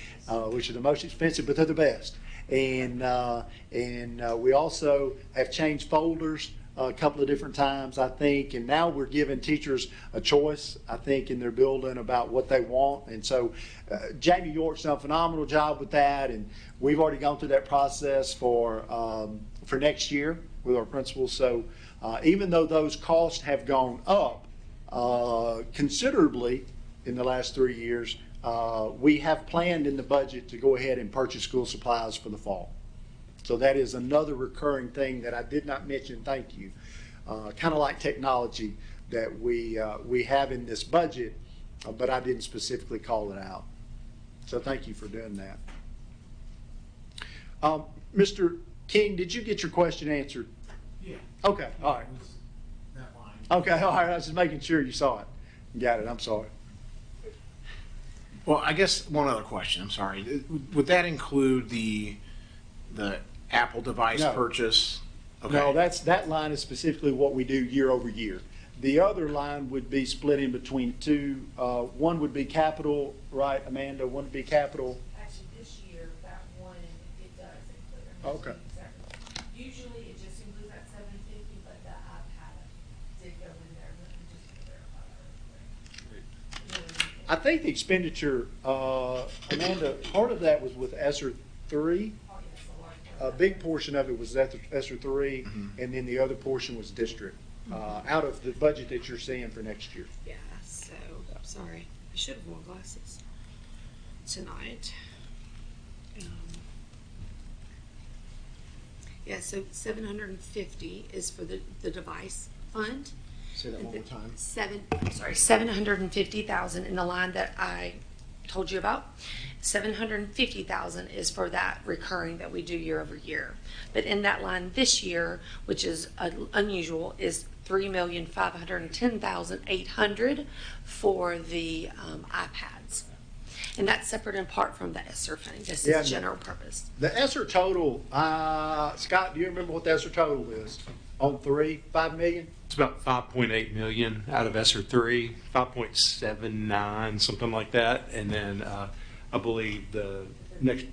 which are the most expensive, but they're the best. And we also have changed folders a couple of different times, I think, and now we're giving teachers a choice, I think, in their building about what they want. And so Jamie York's done a phenomenal job with that, and we've already gone through that process for next year with our principals. So even though those costs have gone up considerably in the last 3 years, we have planned in the budget to go ahead and purchase school supplies for the fall. So that is another recurring thing that I did not mention. Thank you. Kind of like technology that we have in this budget, but I didn't specifically call it out. So thank you for doing that. Mr. King, did you get your question answered? Yeah. Okay, all right. That line. Okay, all right. I was just making sure you saw it. Got it. I'm sorry. Well, I guess one other question, I'm sorry. Would that include the Apple device No. purchase? Okay. No, that line is specifically what we do year over year. The other line would be split in between two. One would be capital, right, Amanda? One would be capital. Actually, this year, that one, it does include. Okay. Usually, it just includes that 750, but the iPad did go in there, but just to verify that real quick. I think the expenditure, Amanda, part of that was with ESSER 3. A big portion of it was ESSER 3, and then the other portion was district, out of the budget that you're seeing for next year. Yeah, so, sorry, I should have worn glasses tonight. Yeah, so 750 is for the device fund. Say that one more time. 750,000 in the line that I told you about. 750,000 is for that recurring that we do year over year. But in that line this year, which is unusual, is 3,510,800 for the iPads. And that's separate in part from the ESSER funding, just Yeah, as general purpose. The ESSER total, Scott, do you remember what the ESSER total is? On 3, 5 million? It's about 5.8 million out of ESSER 3, 5.79, something like that. And then I believe the next,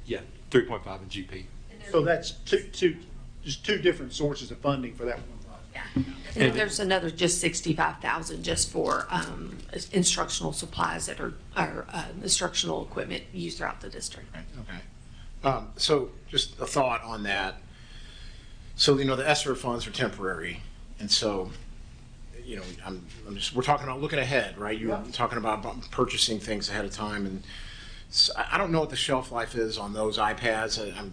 3.5 in GP. So that's just two different sources of funding for that one. Yeah. And then there's another just 65,000 just for instructional supplies that are instructional equipment used throughout the district. Right, okay. So just a thought on that. So, the ESSER funds are temporary, and so, we're talking about looking ahead, right? You're talking about purchasing things ahead of time, and so I don't know what the shelf life is on those iPads. I'm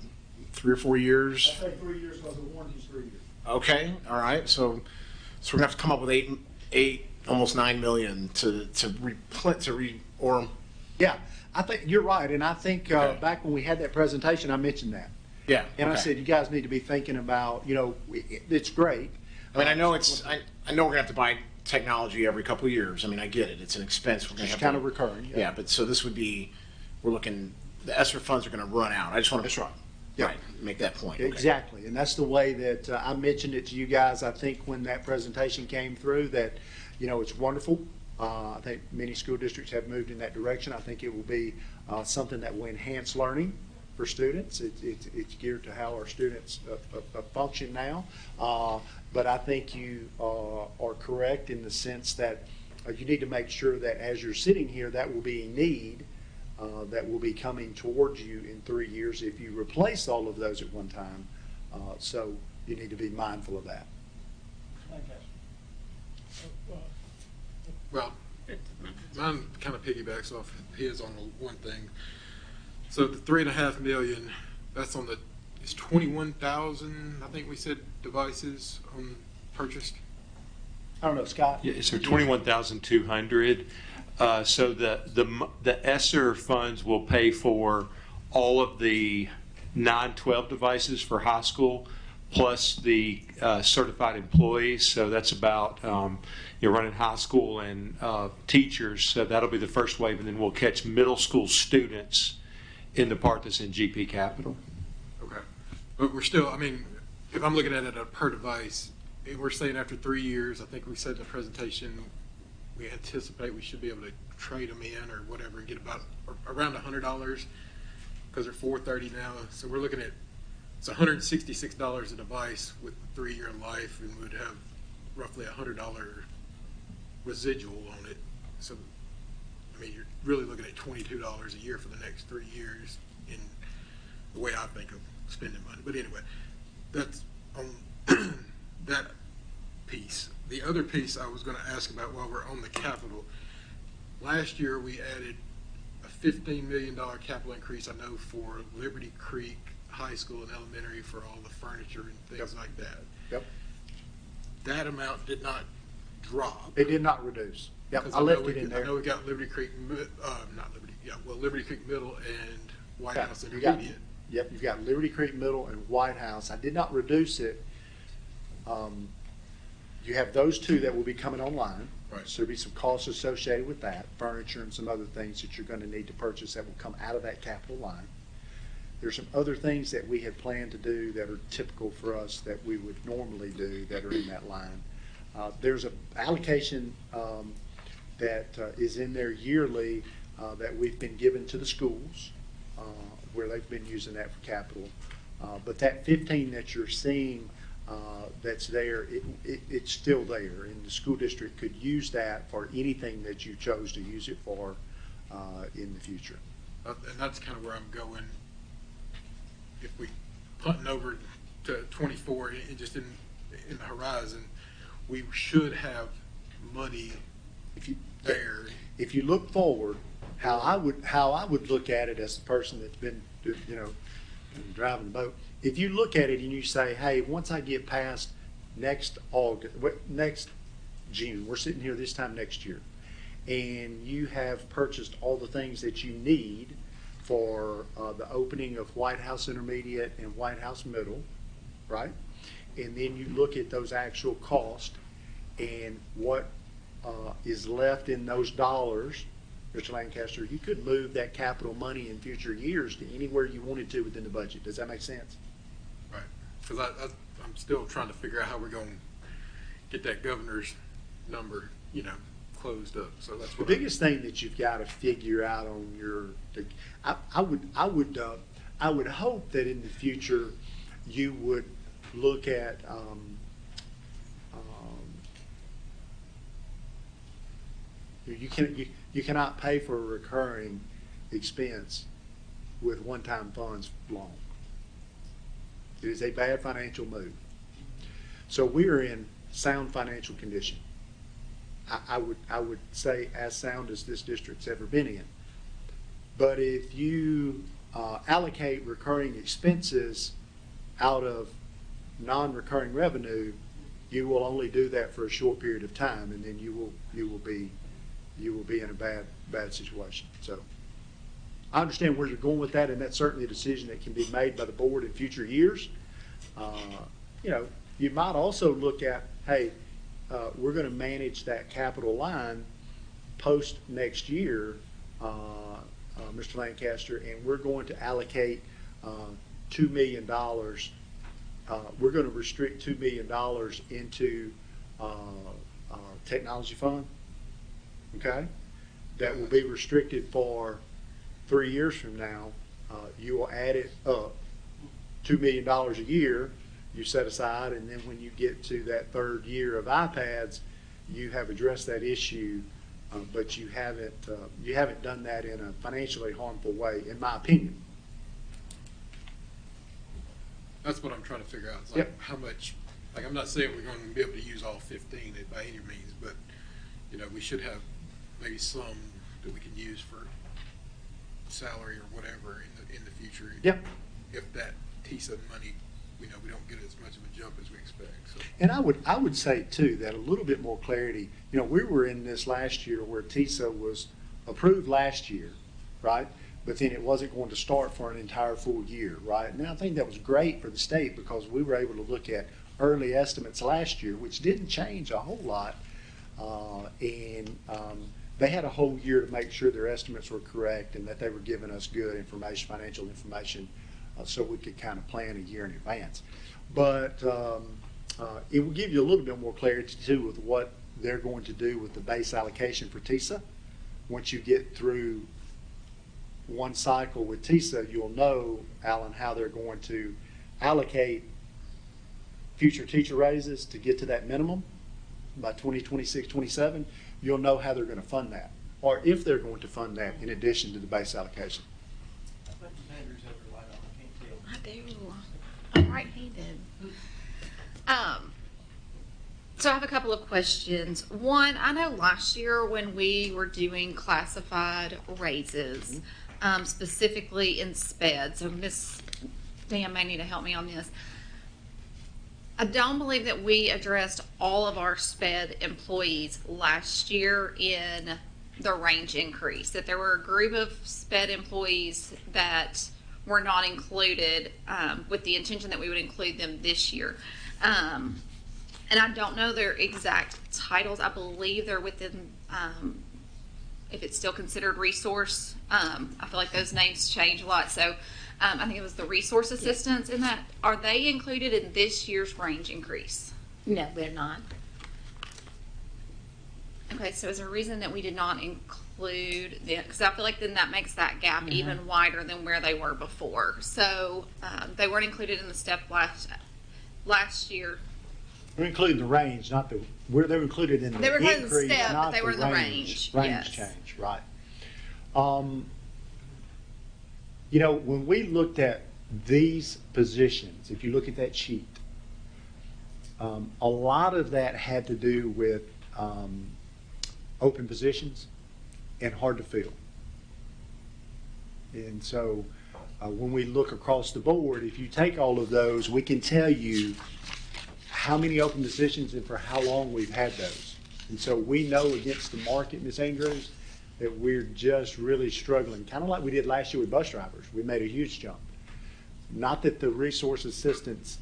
3 or 4 years. I say 3 years because the warranty's 3 years. Okay, all right. So we're gonna have to come up with eight, almost 9 million or Yeah, I think you're right, and I think Okay. back when we had that presentation, I mentioned that. yeah. And I okay. said, you guys need to be thinking about, it's great. I mean, I know I know we're gonna have to buy technology every couple of years. I mean, I get it. It's an expense. We're gonna It's have kind to, of recurring. Yeah, but so this would be, we're looking, the ESSER funds are gonna run out. I just want to. That's right. Yeah. Right, make that point. Okay. Exactly, and that's the way that I mentioned it to you guys, I think, when that presentation came through, that, it's wonderful. I think many school districts have moved in that direction. I think it will be something that will enhance learning for students. It's geared to how our students function now. But I think you are correct in the sense that you need to make sure that as you're sitting here, that will be a need that will be coming towards you in 3 years if you replace all of those at one time. So you need to be mindful of that. Well, mine kind of piggybacks off his on the one thing. So the 3.5 million, that's on it's 21,000, I think we said, devices purchased. I don't know, Scott? Yeah, so 21,200. So the ESSER funds will pay for all of the 912 devices for high school, plus the certified employees. So that's about you're running high school and teachers. So that'll be the first wave, and then we'll catch middle school students in the part that's in GP Capital. Okay. But we're still, I mean, if I'm looking at it per device, we're saying after 3 years, I think we said in the presentation, we anticipate we should be able to trade them in or whatever and get about around $100 because they're $430 now. So we're looking at, it's $166 a device with 3-year life, and we'd have roughly $100 residual on it. So, I mean, you're really looking at $22 a year for the next 3 years in the way I think of spending money. But anyway, that's on that piece. The other piece I was going to ask about while we're on the capital, last year we added a $15 million capital increase, I know, for Liberty Creek High School and Elementary for all the furniture and things like that. Yep. That amount did not drop. It did not reduce. Yep, Because I left it in I know there. we got Liberty Creek, Liberty Creek Middle and White Yeah, House you got- Intermediate. Yep, you've got Liberty Creek Middle and White House. I did not reduce it. You have those two that will be coming online. Right. So there'll be some costs associated with that, furniture and some other things that you're going to need to purchase that will come out of that capital line. There's some other things that we had planned to do that are typical for us that we would normally do that are in that line. There's an allocation that is in there yearly that we've been given to the schools where they've been using that for capital. But that 15 that you're seeing that's there, it's still there, and the school district could use that for anything that you chose to use it for in the future. And that's kind of where I'm going. If we punting over to 24 and just in the horizon, we should have money If you there. If you look forward, how I would look at it as a person that's been, driving the boat. If you look at it and you say, hey, once I get past next June, we're sitting here this time next year, and you have purchased all the things that you need for the opening of White House Intermediate and White House Middle, right? And then you look at those actual costs and what is left in those dollars, Mr. Lancaster, you could move that capital money in future years to anywhere you wanted to within the budget. Does that make sense? Right. Because I'm still trying to figure out how we're going to get that governor's number, closed up. So that's The what biggest thing that you've got to figure out on I would hope that in the future you would look at you cannot pay for a recurring expense with one-time funds long. It is a bad financial move. So we are in sound financial condition. I would say as sound as this district's ever been in. But if you allocate recurring expenses out of non-recurring revenue, you will only do that for a short period of time, and then you will be in a bad situation. So I understand where you're going with that, and that's certainly a decision that can be made by the board in future years. You might also look at, hey, we're going to manage that capital line post next year, Mr. Lancaster, and we're going to allocate $2 million. We're going to restrict $2 million into technology fund. Okay, that will be restricted for 3 years from now. You will add it up, $2 million a year you set aside, and then when you get to that third year of iPads, you have addressed that issue, but you haven't done that in a financially harmful way, in my opinion. that's what I'm trying to figure out. It's like Yep. how much. Like I'm not saying we're going to be able to use all 15 by any means, but we should have maybe some that we can use for salary or whatever in the future. Yep. If that TISA money, we don't get as much of a jump as we expect. So. And I would say too that a little bit more clarity. We were in this last year where TISA was approved last year, right? But then it wasn't going to start for an entire full year, right? And I think that was great for the state because we were able to look at early estimates last year, which didn't change a whole lot, and they had a whole year to make sure their estimates were correct and that they were giving us good information, financial information, so we could kind of plan a year in advance. But it will give you a little bit more clarity too with what they're going to do with the base allocation for TISA. Once you get through one cycle with TISA, you'll know, Alan, how they're going to allocate future teacher raises to get to that minimum by 2026, 27. You'll know how they're going to fund that, or if they're going to fund that in addition to the base allocation. I do. I'm right-handed. So I have a couple of questions. One, I know last year when we were doing classified raises, specifically in SPED, so Miss Dan may need to help me on this. I don't believe that we addressed all of our SPED employees last year in the range increase, that there were a group of SPED employees that were not included, with the intention that we would include them this year. And I don't know their exact titles. I believe they're within, if it's still considered resource. I feel like those names change a lot. So I think it was the resource assistants in that. Are they included in this year's range increase? No, they're not. Okay, so is there a reason that we did not include, because I feel like then that makes that gap even wider than where they were before. So they weren't included in the step last last year, We're including the range, not the, they're included in the They were included in the increase, step, but not they were in the range, Range yes. change, right. You know, when we looked at these positions, if you look at that sheet, a lot of that had to do with open positions and hard to fill. And so when we look across the board, if you take all of those, we can tell you how many open positions and for how long we've had those. And so we know against the market, Ms. Andrews, that we're just really struggling, kind of like we did last year with bus drivers. We made a huge jump. Not that the resource assistants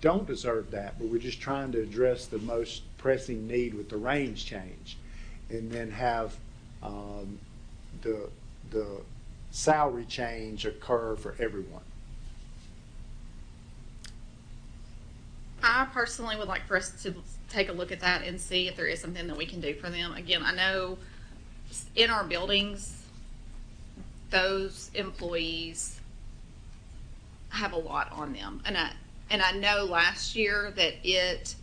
don't deserve that, but we're just trying to address the most pressing need with the range change, and then have the salary change occur for everyone. I personally would like for us to take a look at that and see if there is something that we can do for them. Again, I know in our buildings, those employees have a lot on them. And I know last year that it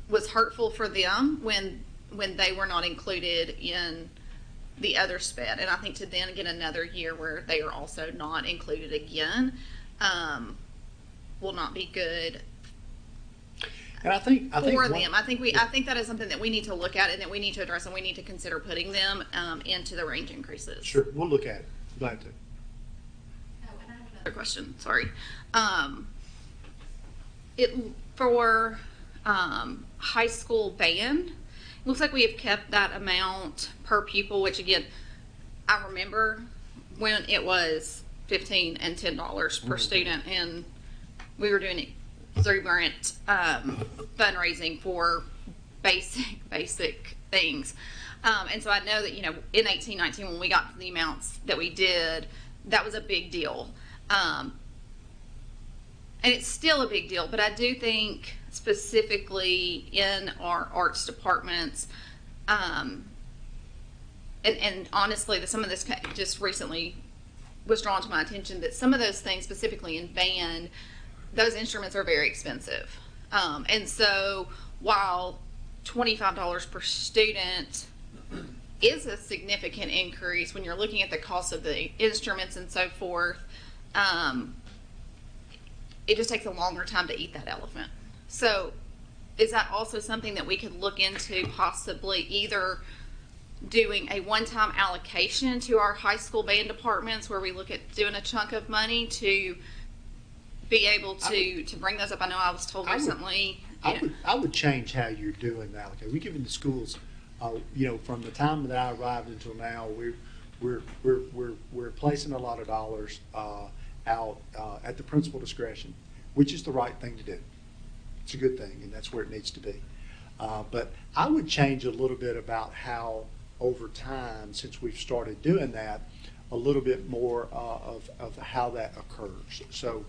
was hurtful for them when they were not included in the other SPED. And I think to then get another year where they are also not included again will not be good And I think for one- them. I think that is something that we need to look at and that we need to address, and we need to consider putting them into the range increases. Sure, we'll look at it. Glad to. Another question, sorry. For high school band, it looks like we have kept that amount per pupil, which again, I remember when it was $15 and $10 per student, and we were doing exuberant fundraising for basic things. And so I know that, in 18-19, when we got to the amounts that we did, that was a big deal. And it's still a big deal, but I do think specifically in our arts departments, and honestly, some of this just recently was drawn to my attention, that some of those things, specifically in band, those instruments are very expensive. And so while $25 per student is a significant increase when you're looking at the cost of the instruments and so forth, it just takes a longer time to eat that elephant. So is that also something that we could look into, possibly either doing a one-time allocation to our high school band departments where we look at doing a chunk of money to be able to bring those up? I know I was told recently. I would change how you're doing that. Okay, we're giving the schools, from the time that I arrived until now, we're placing a lot of dollars out at the principal discretion, which is the right thing to do. It's a good thing, and that's where it needs to be. But I would change a little bit about how, over time, since we've started doing that, a little bit more of how that occurs. So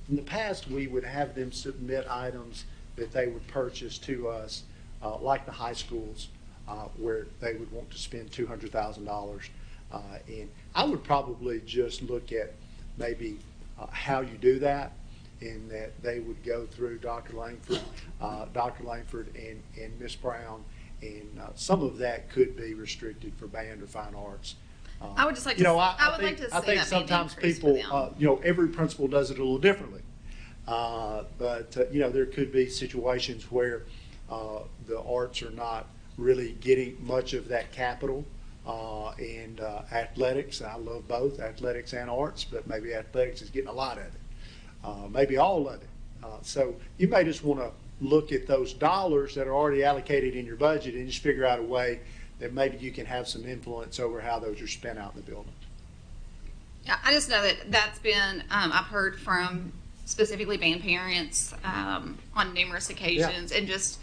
in the past, we would have them submit items that they would purchase to us, like the high schools, where they would want to spend $200,000. And I would probably just look at maybe how you do that, in that they would go through Dr. Langford and Miss Brown, and some of that could be restricted for band or fine arts. I would just like to. I would like to see I think that sometimes being an increase people, for them. every principal does it a little differently. But there could be situations where the arts are not really getting much of that capital, and athletics. I love both athletics and arts, but maybe athletics is getting a lot of it, maybe all of it. So you may just want to look at those dollars that are already allocated in your budget and just figure out a way that maybe you can have some influence over how those are spent out in the building. Yeah, I just know that that's been, I've heard from specifically band parents on numerous occasions, and just,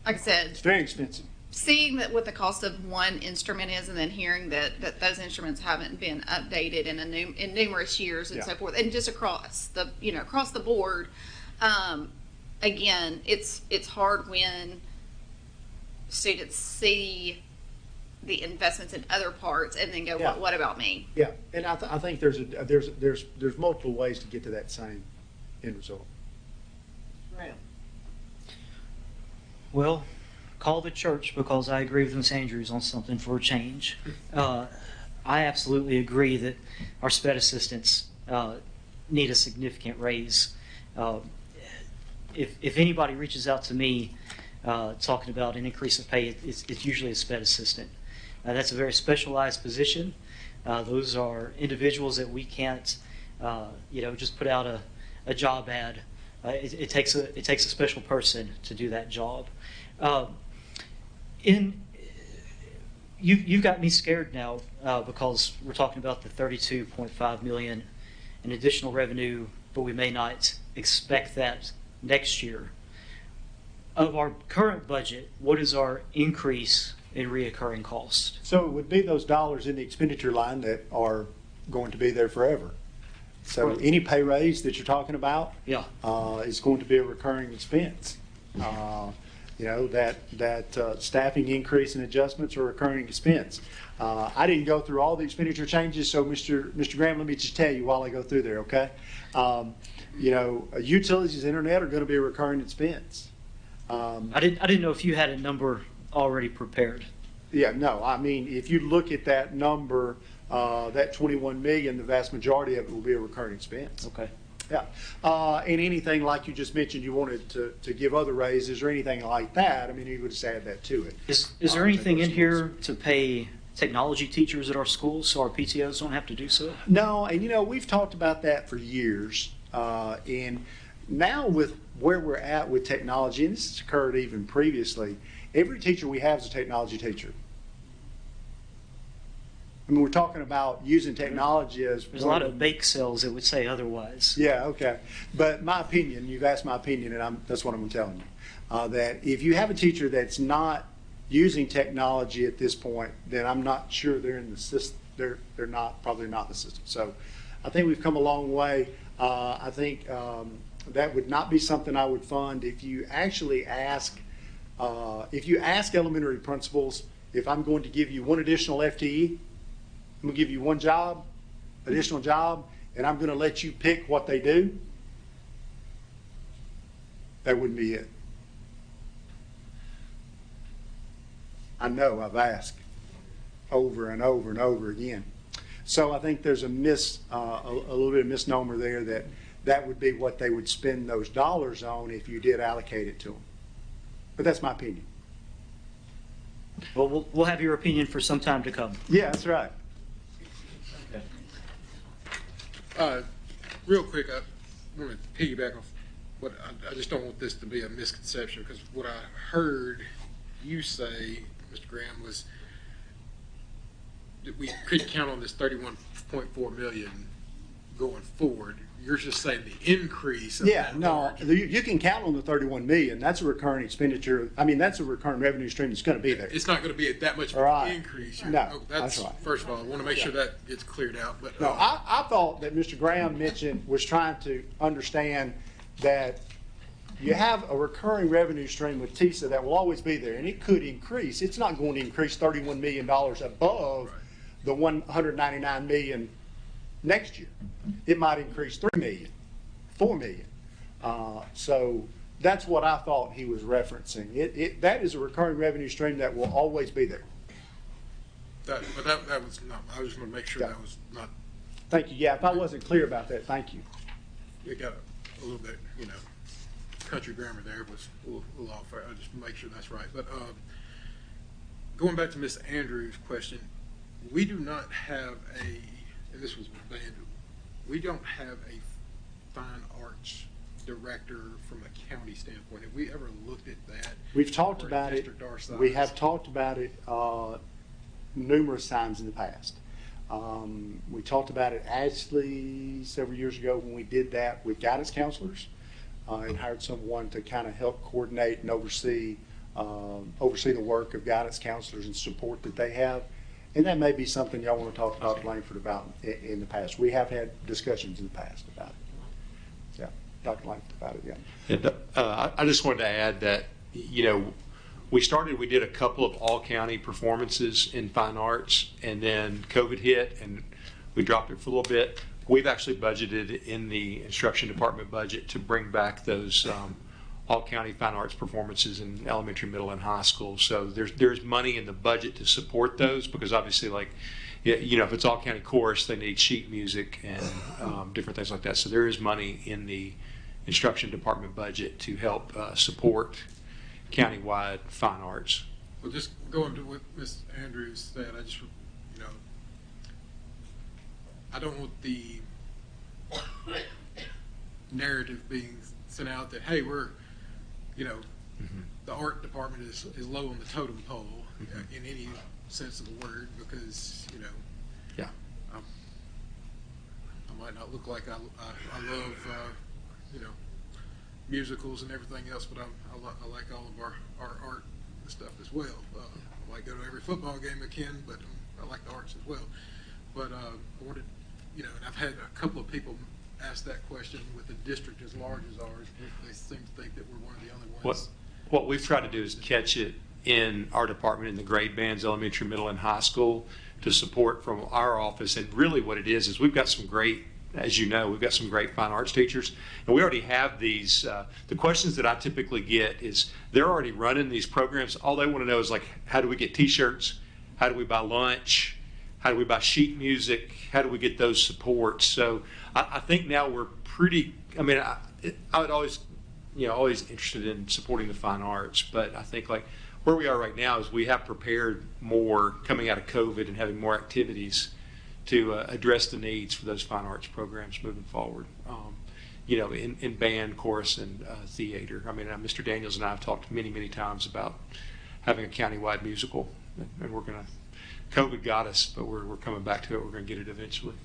like I said, It's very expensive. seeing that what the cost of one instrument is, and then hearing that those instruments haven't been updated in numerous years and so forth, and just across the board. Again, it's hard when students see the investments in other parts and then go, Yeah. what about me? Yeah, and I think there's multiple ways to get to that same end result. Well, call the church because I agree with Ms. Andrews on something for a change. I absolutely agree that our SPED assistants need a significant raise. If anybody reaches out to me talking about an increase of pay, it's usually a SPED assistant. That's a very specialized position. Those are individuals that we can't, just put out a job ad. It takes a special person to do that job. You've got me scared now because we're talking about the $32.5 million in additional revenue, but we may not expect that next year. Of our current budget, what is our increase in reoccurring cost? So it would be those dollars in the expenditure line that are going to be there forever. So Right. any pay raise that you're talking about Yeah. is going to be a recurring expense. That staffing increase and adjustments are a recurring expense. I didn't go through all the expenditure changes, so Mr. Graham, let me just tell you while I go through there, okay? Utilities, internet are going to be a recurring expense. I didn't know if you had a number already prepared. Yeah, no, I mean, if you look at that number, that 21 million, the vast majority of it will be a recurring expense. Okay. Yeah. And anything like you just mentioned, you wanted to give other raises or anything like that, I mean, you would just add that to it. Is there anything in here to pay technology teachers at our schools so our PTOs don't have to do so? No, and we've talked about that for years. And now with where we're at with technology, and this has occurred even previously, every teacher we have is a technology teacher. I mean, we're talking about using technology as There's a lot of bake sales that would say otherwise. Yeah, okay. But my opinion, you've asked my opinion, and that's what I'm telling you. That if you have a teacher that's not using technology at this point, then I'm not sure they're in the system. They're probably not in the system. So I think we've come a long way. I think that would not be something I would fund. If you actually ask elementary principals, if I'm going to give you one additional FTE, I'm going to give you one additional job, and I'm going to let you pick what they do, that wouldn't be it. I know, I've asked over and over and over again. So I think there's a little bit of misnomer there that would be what they would spend those dollars on if you did allocate it to them. But that's my opinion. Well, we'll have your opinion for some time to come. Yeah, that's right. Real quick, I want to piggyback off what I just don't want this to be a misconception, because what I heard you say, Mr. Graham, was that we could count on this 31.4 million going forward. You're just saying the increase of Yeah, that no, large. you can count on the 31 million. That's a recurring expenditure. I mean, that's a recurring revenue stream that's going to be there. It's not going to be that much of Right. an increase. No, that's right. First of all, I want to make sure that gets cleared out. But No, I thought that Mr. Graham was trying to understand that you have a recurring revenue stream with TISA that will always be there, and it could increase. It's not going to increase $31 million above the $199 million next year. It might increase $3 million, $4 million. So that's what I thought he was referencing. That is a recurring revenue stream that will always be there. that was not. I just want to make sure Yeah. that was not. Thank you. Yeah, if I wasn't clear about that, thank you. It got a little bit, country grammar there was a little off. I just make sure that's right. But going back to Ms. Andrews' question, we do not have and this was banned, we don't have a fine arts director from a county standpoint. Have we ever looked at that? We've talked For a about it. district our size? We have talked about it numerous times in the past. We talked about it actually several years ago when we did that with guidance counselors and hired someone to kind of help coordinate and oversee the work of guidance counselors and support that they have. And that may be something y'all want to talk to Dr. Langford about in the past. We have had discussions in the past about it. Yeah, Dr. Langford about it, yeah. And I just wanted to add that, we did a couple of all-county performances in fine arts, and then COVID hit, and we dropped it for a little bit. we've actually budgeted in the instruction department budget to bring back those all-county fine arts performances in elementary, middle, and high school. So there's money in the budget to support those, because obviously, like, you know, if it's all-county chorus, they need sheet music and different things like that. So there is money in the instruction department budget to help support countywide fine arts. Well, just going to what Ms. Andrews said, I just, you know, I don't want the narrative being sent out that, hey, we're, you know, the art department is low on the totem pole in any sense of the word, because, you know, Yeah. I might not look like I love, you know, musicals and everything else, but I like all of our art stuff as well. I might go to every football game I can, but I like the arts as well. But I wanted, you know, and I've had a couple of people ask that question with a district as large as ours. They seem to think that we're one of the only ones. What we've tried to do is catch it in our department in the grade bands, elementary, middle, and high school, to support from our office. And really what it is we've got some great, as you know, we've got some great fine arts teachers, and we already have these. The questions that I typically get is they're already running these programs. All they want to know is, like, how do we get T-shirts? How do we buy lunch? How do we buy sheet music? How do we get those supports? So I think now we're pretty, I mean, I would always, you know, always interested in supporting the fine arts, but I think, like, where we are right now is we have prepared more coming out of COVID and having more activities to address the needs for those fine arts programs moving forward. You know, in band, chorus, and theater. I mean, Mr. Daniels and I have talked many, many times about having a countywide musical, and we're going to, COVID got us, but we're coming back to it. We're going to get it eventually.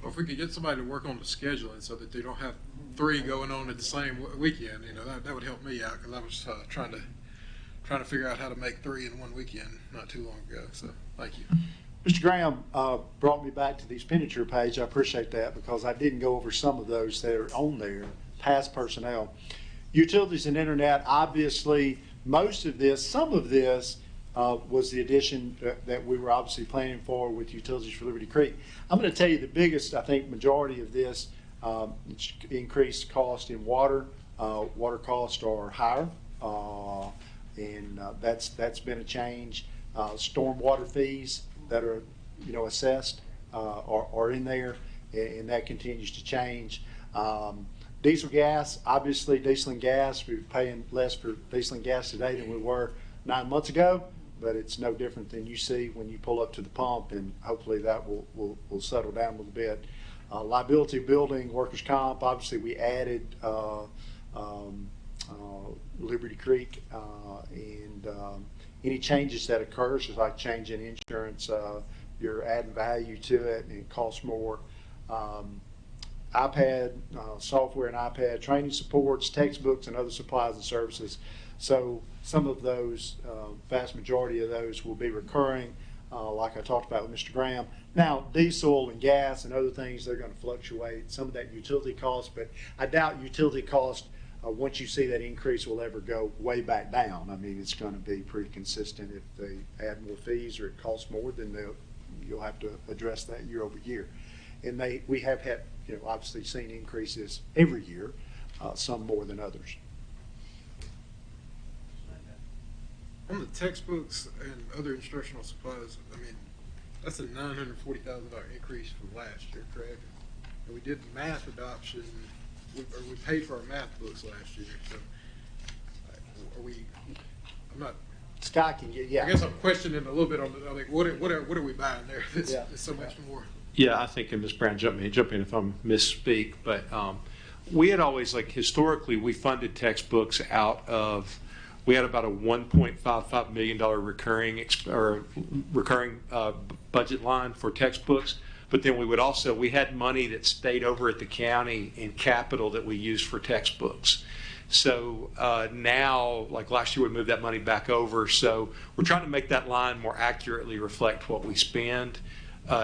Or if we could get somebody to work on the scheduling so that they don't have 3 going on at the same weekend, you know, that would help me out, because I was trying to figure out how to make 3 in one weekend not too long ago. So thank you. Mr. Graham brought me back to the expenditure page. I appreciate that, because I didn't go over some of those that are on there, past personnel. Utilities and internet, obviously, most of this, some of this was the addition that we were obviously planning for with Utilities for Liberty Creek. I'm going to tell you the biggest, I think, majority of this increased cost in water. Water costs are higher, and that's been a change. Stormwater fees that are, you know, assessed are in there, and that continues to change. Diesel gas, obviously diesel and gas, we're paying less for diesel and gas today than we were 9 months ago, but it's no different than you see when you pull up to the pump, and hopefully that will settle down a little bit. Liability building, workers' comp, obviously we added Liberty Creek, and any changes that occurs, just like changing insurance, you're adding value to it and it costs more. iPad, software and iPad, training supports, textbooks, and other supplies and services. So some of those, vast majority of those will be recurring, like I talked about with Mr. Graham. Now, diesel and gas and other things, they're going to fluctuate. Some of that utility cost, but I doubt utility cost, once you see that increase, will ever go way back down. I mean, it's going to be pretty consistent. If they add more fees or it costs more, then you'll have to address that year over year. And we have had, you know, obviously seen increases every year, some more than others. On the textbooks and other instructional supplies, I mean, that's a $940,000 increase from last year, correct? And we did math adoption, we paid for our math books last year, so are we, I'm not. Scott can get, yeah. I guess I'm questioning a little bit on the, like, what are we buying there that's so much more? Yeah, I think, and Ms. Brown, jump in if I'm misspeak, but we had always, like, historically, we funded textbooks out of, we had about a $1.55 million recurring budget line for textbooks, but then we had money that stayed over at the county in capital that we used for textbooks. So now, like last year, we moved that money back over. So we're trying to make that line more accurately reflect what we spend.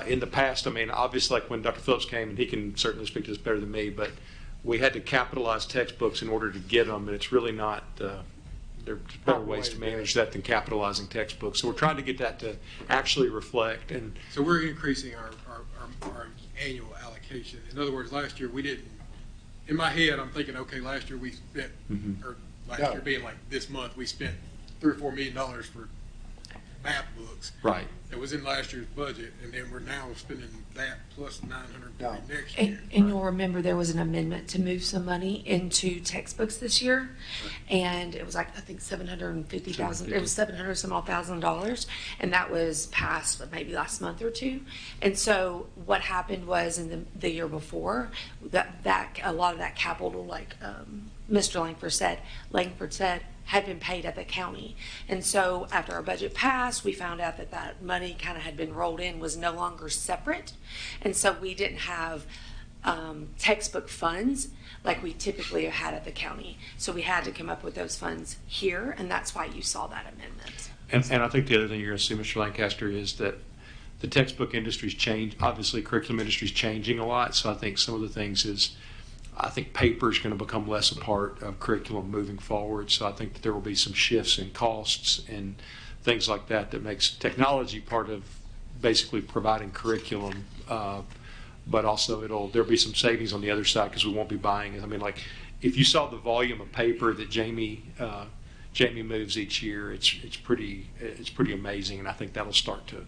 In the past, I mean, obviously, like when Dr. Phillips came, and he can certainly speak to this better than me, but we had to capitalize textbooks in order to get them, and it's really not there's better ways to manage that than capitalizing textbooks. So we're trying to get that to actually reflect. And So we're increasing our annual allocation. In other words, last year we didn't, in my head, I'm thinking, okay, last year we spent, or last No. year being like this month, we spent $3 or $4 million for math books. right. It was in last year's budget, and then we're now spending that plus 940 No. next year. And you'll remember there was an amendment to move some money into textbooks this year. And it was like, I think $750,000, it was $700 some odd $1,000. And that was passed maybe last month or two. And so what happened was in the year before, that a lot of that capital, like Mr. Langford said, had been paid at the county. And so after our budget passed, we found out that that money kind of had been rolled in, was no longer separate. And so we didn't have textbook funds like we typically had at the county. So we had to come up with those funds here, and that's why you saw that amendment. And I think the other thing you're going to see, Mr. Lancaster, is that the textbook industry's changed. Obviously, curriculum industry's changing a lot. So I think some of the things is, I think paper is going to become less a part of curriculum moving forward. So I think that there will be some shifts in costs and things like that that makes technology part of basically providing curriculum. But also there'll be some savings on the other side because we won't be buying it. I mean, like if you saw the volume of paper that Jamie moves each year, it's pretty amazing, and I think that'll start to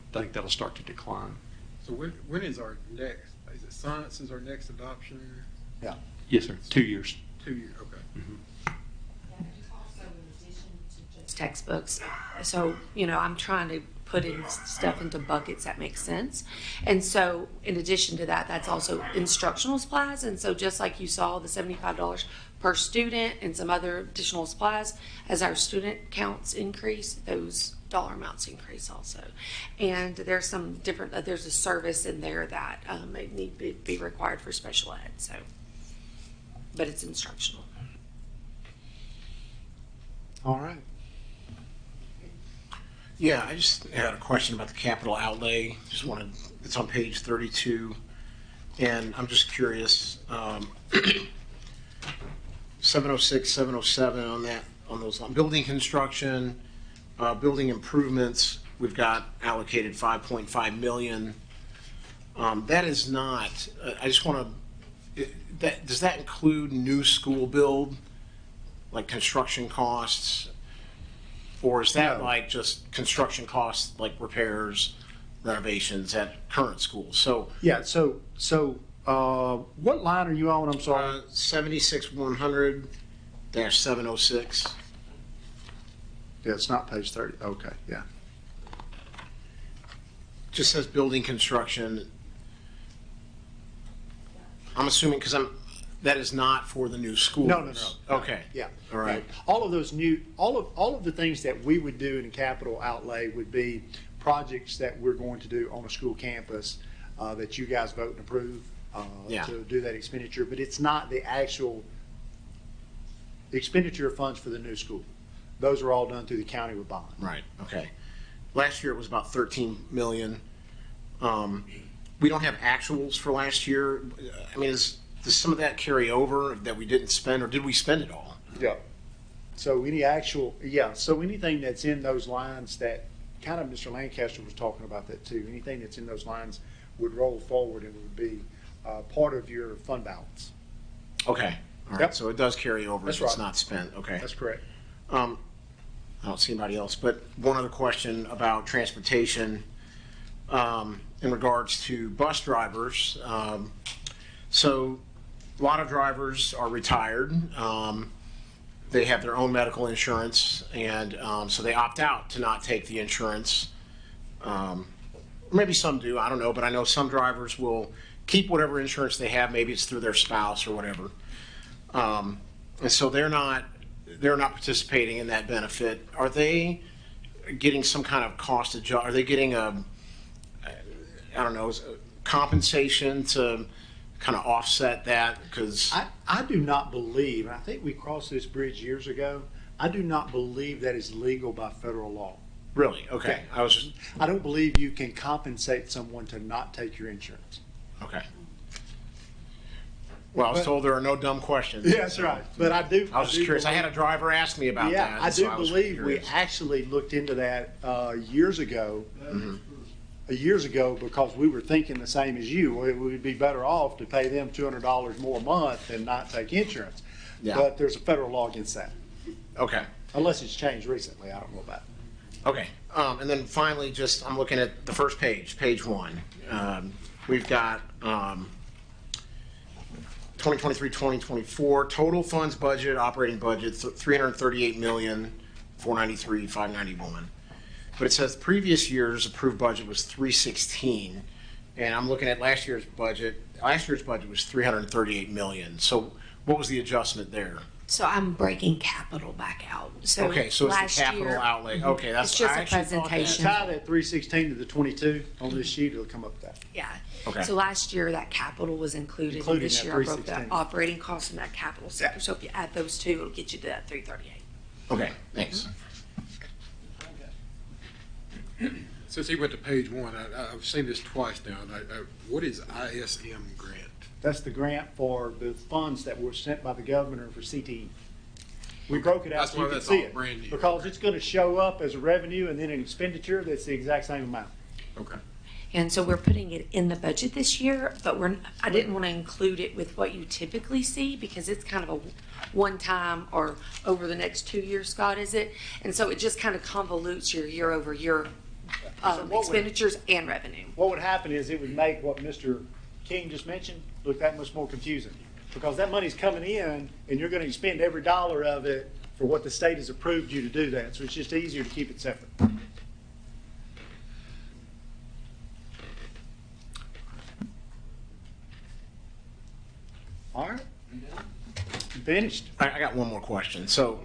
decline. So when is our next, is it science is our next adoption? Yeah. Yes, sir. 2 years. 2 years, okay. Also, in addition to just textbooks, so, I'm trying to put in stuff into buckets that make sense. And so in addition to that, that's also instructional supplies. And so just like you saw the $75 per student and some other additional supplies, as our student counts increase, those dollar amounts increase also. And there's some different, there's a service in there that may need to be required for special ed. So, but it's instructional. All right. Yeah, I just had a question about the capital outlay. Just wanted, it's on page 32, and I'm just curious, 706, 707 on those, building construction, building improvements, we've got allocated 5.5 million. That is not, I just want to, does that include new school build, like construction costs? Or is that No. like just construction costs, like repairs, renovations at current schools? So Yeah, so what line are you on? I'm sorry. 76100-706. Yeah, it's not page 30. Okay, yeah. Just says building construction. I'm assuming, because that is not for the new schools. No. Okay. Yeah. All right. All of those all of the things that we would do in capital outlay would be projects that we're going to do on a school campus that you guys vote and approve Yeah. to do that expenditure. But it's not the actual expenditure of funds for the new school. Those are all done through the county with bond. Right, okay. Last year it was about 13 million. We don't have actuals for last year. I mean, does some of that carry over that we didn't spend, or did we spend it all? Yeah. So so anything that's in those lines that kind of Mr. Lancaster was talking about that too. Anything that's in those lines would roll forward and would be part of your fund balance. Okay, all right, Yep. so it does carry over That's if it's right. not spent, okay. That's correct. I don't see anybody else, but one other question about transportation in regards to bus drivers. So a lot of drivers are retired. They have their own medical insurance, and so they opt out to not take the insurance. Maybe some do, I don't know, but I know some drivers will keep whatever insurance they have. Maybe it's through their spouse or whatever. And so they're not participating in that benefit. Are they getting some kind of cost adjust? Are they getting compensation to kind of offset that? Because I do not believe, and I think we crossed this bridge years ago, I do not believe that is legal by federal law. really, okay, I don't believe you can compensate someone to not take your insurance. okay. Well, I was told there are no dumb questions. Yeah, that's right. But I do. I was just curious. I had a driver ask me about that. Yeah, I so do was believe we curious. actually looked into that years ago. Years ago, because we were thinking the same as you. We would be better off to pay them $200 more a month and not take insurance. Yeah. But there's a federal law against that, Okay. unless it's changed recently. I don't know about it. Okay. And then finally, just I'm looking at the first page, page 1. We've got 2023-2024 total funds budget, operating budget, $338,493,591. But it says previous year's approved budget was $316, and I'm looking at last year's budget. Last year's budget was $338 million. So what was the adjustment there? So I'm breaking capital back out. So Okay, so it's last the capital year- outlay. Okay, that's It's just I a actually thought that. presentation. Tie that 316 to the 22 on this sheet, it'll come up with that. Yeah. Okay. So last year, that capital was included, and Included this in year that I broke the 316. operating costs and that capital sector. So if you add those two, it'll get you to that 338. Okay, thanks. Since he went to page 1, I've seen this twice now. What is ISM grant? That's the grant for the funds that were sent by the governor for CTE. We broke it out That's so you why can that's see all it. brand new. Because it's gonna show up as a revenue and then an expenditure that's the exact same amount. Okay. And so we're putting it in the budget this year, but I didn't want to include it with what you typically see because it's kind of a one-time or over the next 2 years, Scott, is it? And so it just kind of convolutes your year-over-year So what would- expenditures and revenue. What would happen is it would make what Mr. King just mentioned look that much more confusing. Because that money's coming in and you're gonna expend every dollar of it for what the state has approved you to do that. So it's just easier to keep it separate. All right. You finished? I got one more question. So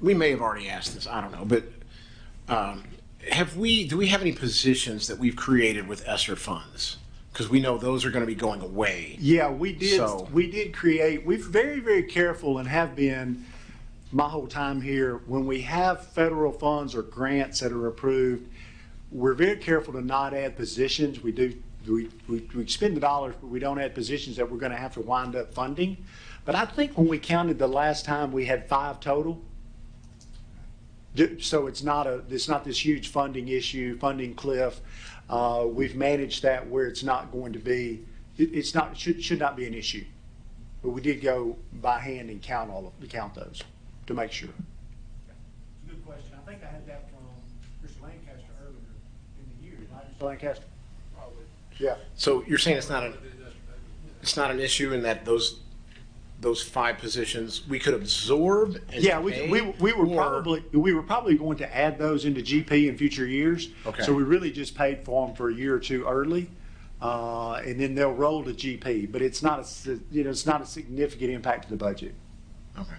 we may have already asked this, I don't know, but do we have any positions that we've created with ESSER funds? Because we know those are going to be going away. Yeah, we did. So- We did create. We're very, very careful and have been my whole time here. When we have federal funds or grants that are approved, we're very careful to not add positions. We do. We spend the dollars, but we don't add positions that we're going to have to wind up funding. But I think when we counted the last time, we had 5 total. So it's not this huge funding issue, funding cliff. We've managed that where it's not going to be, should not be an issue. But we did go by hand and count those to make sure. It's a good question. I think I had that from Mr. Lancaster earlier in the year. Right, Mr. Lancaster? Probably. Yeah. So you're saying it's not an issue in that those 5 positions we could absorb and Yeah, pay, we were or- probably going to add those into GP in future years. Okay. So we really just paid for them for a year or two early, and then they'll roll to GP. But it's not a significant impact to the budget. Okay.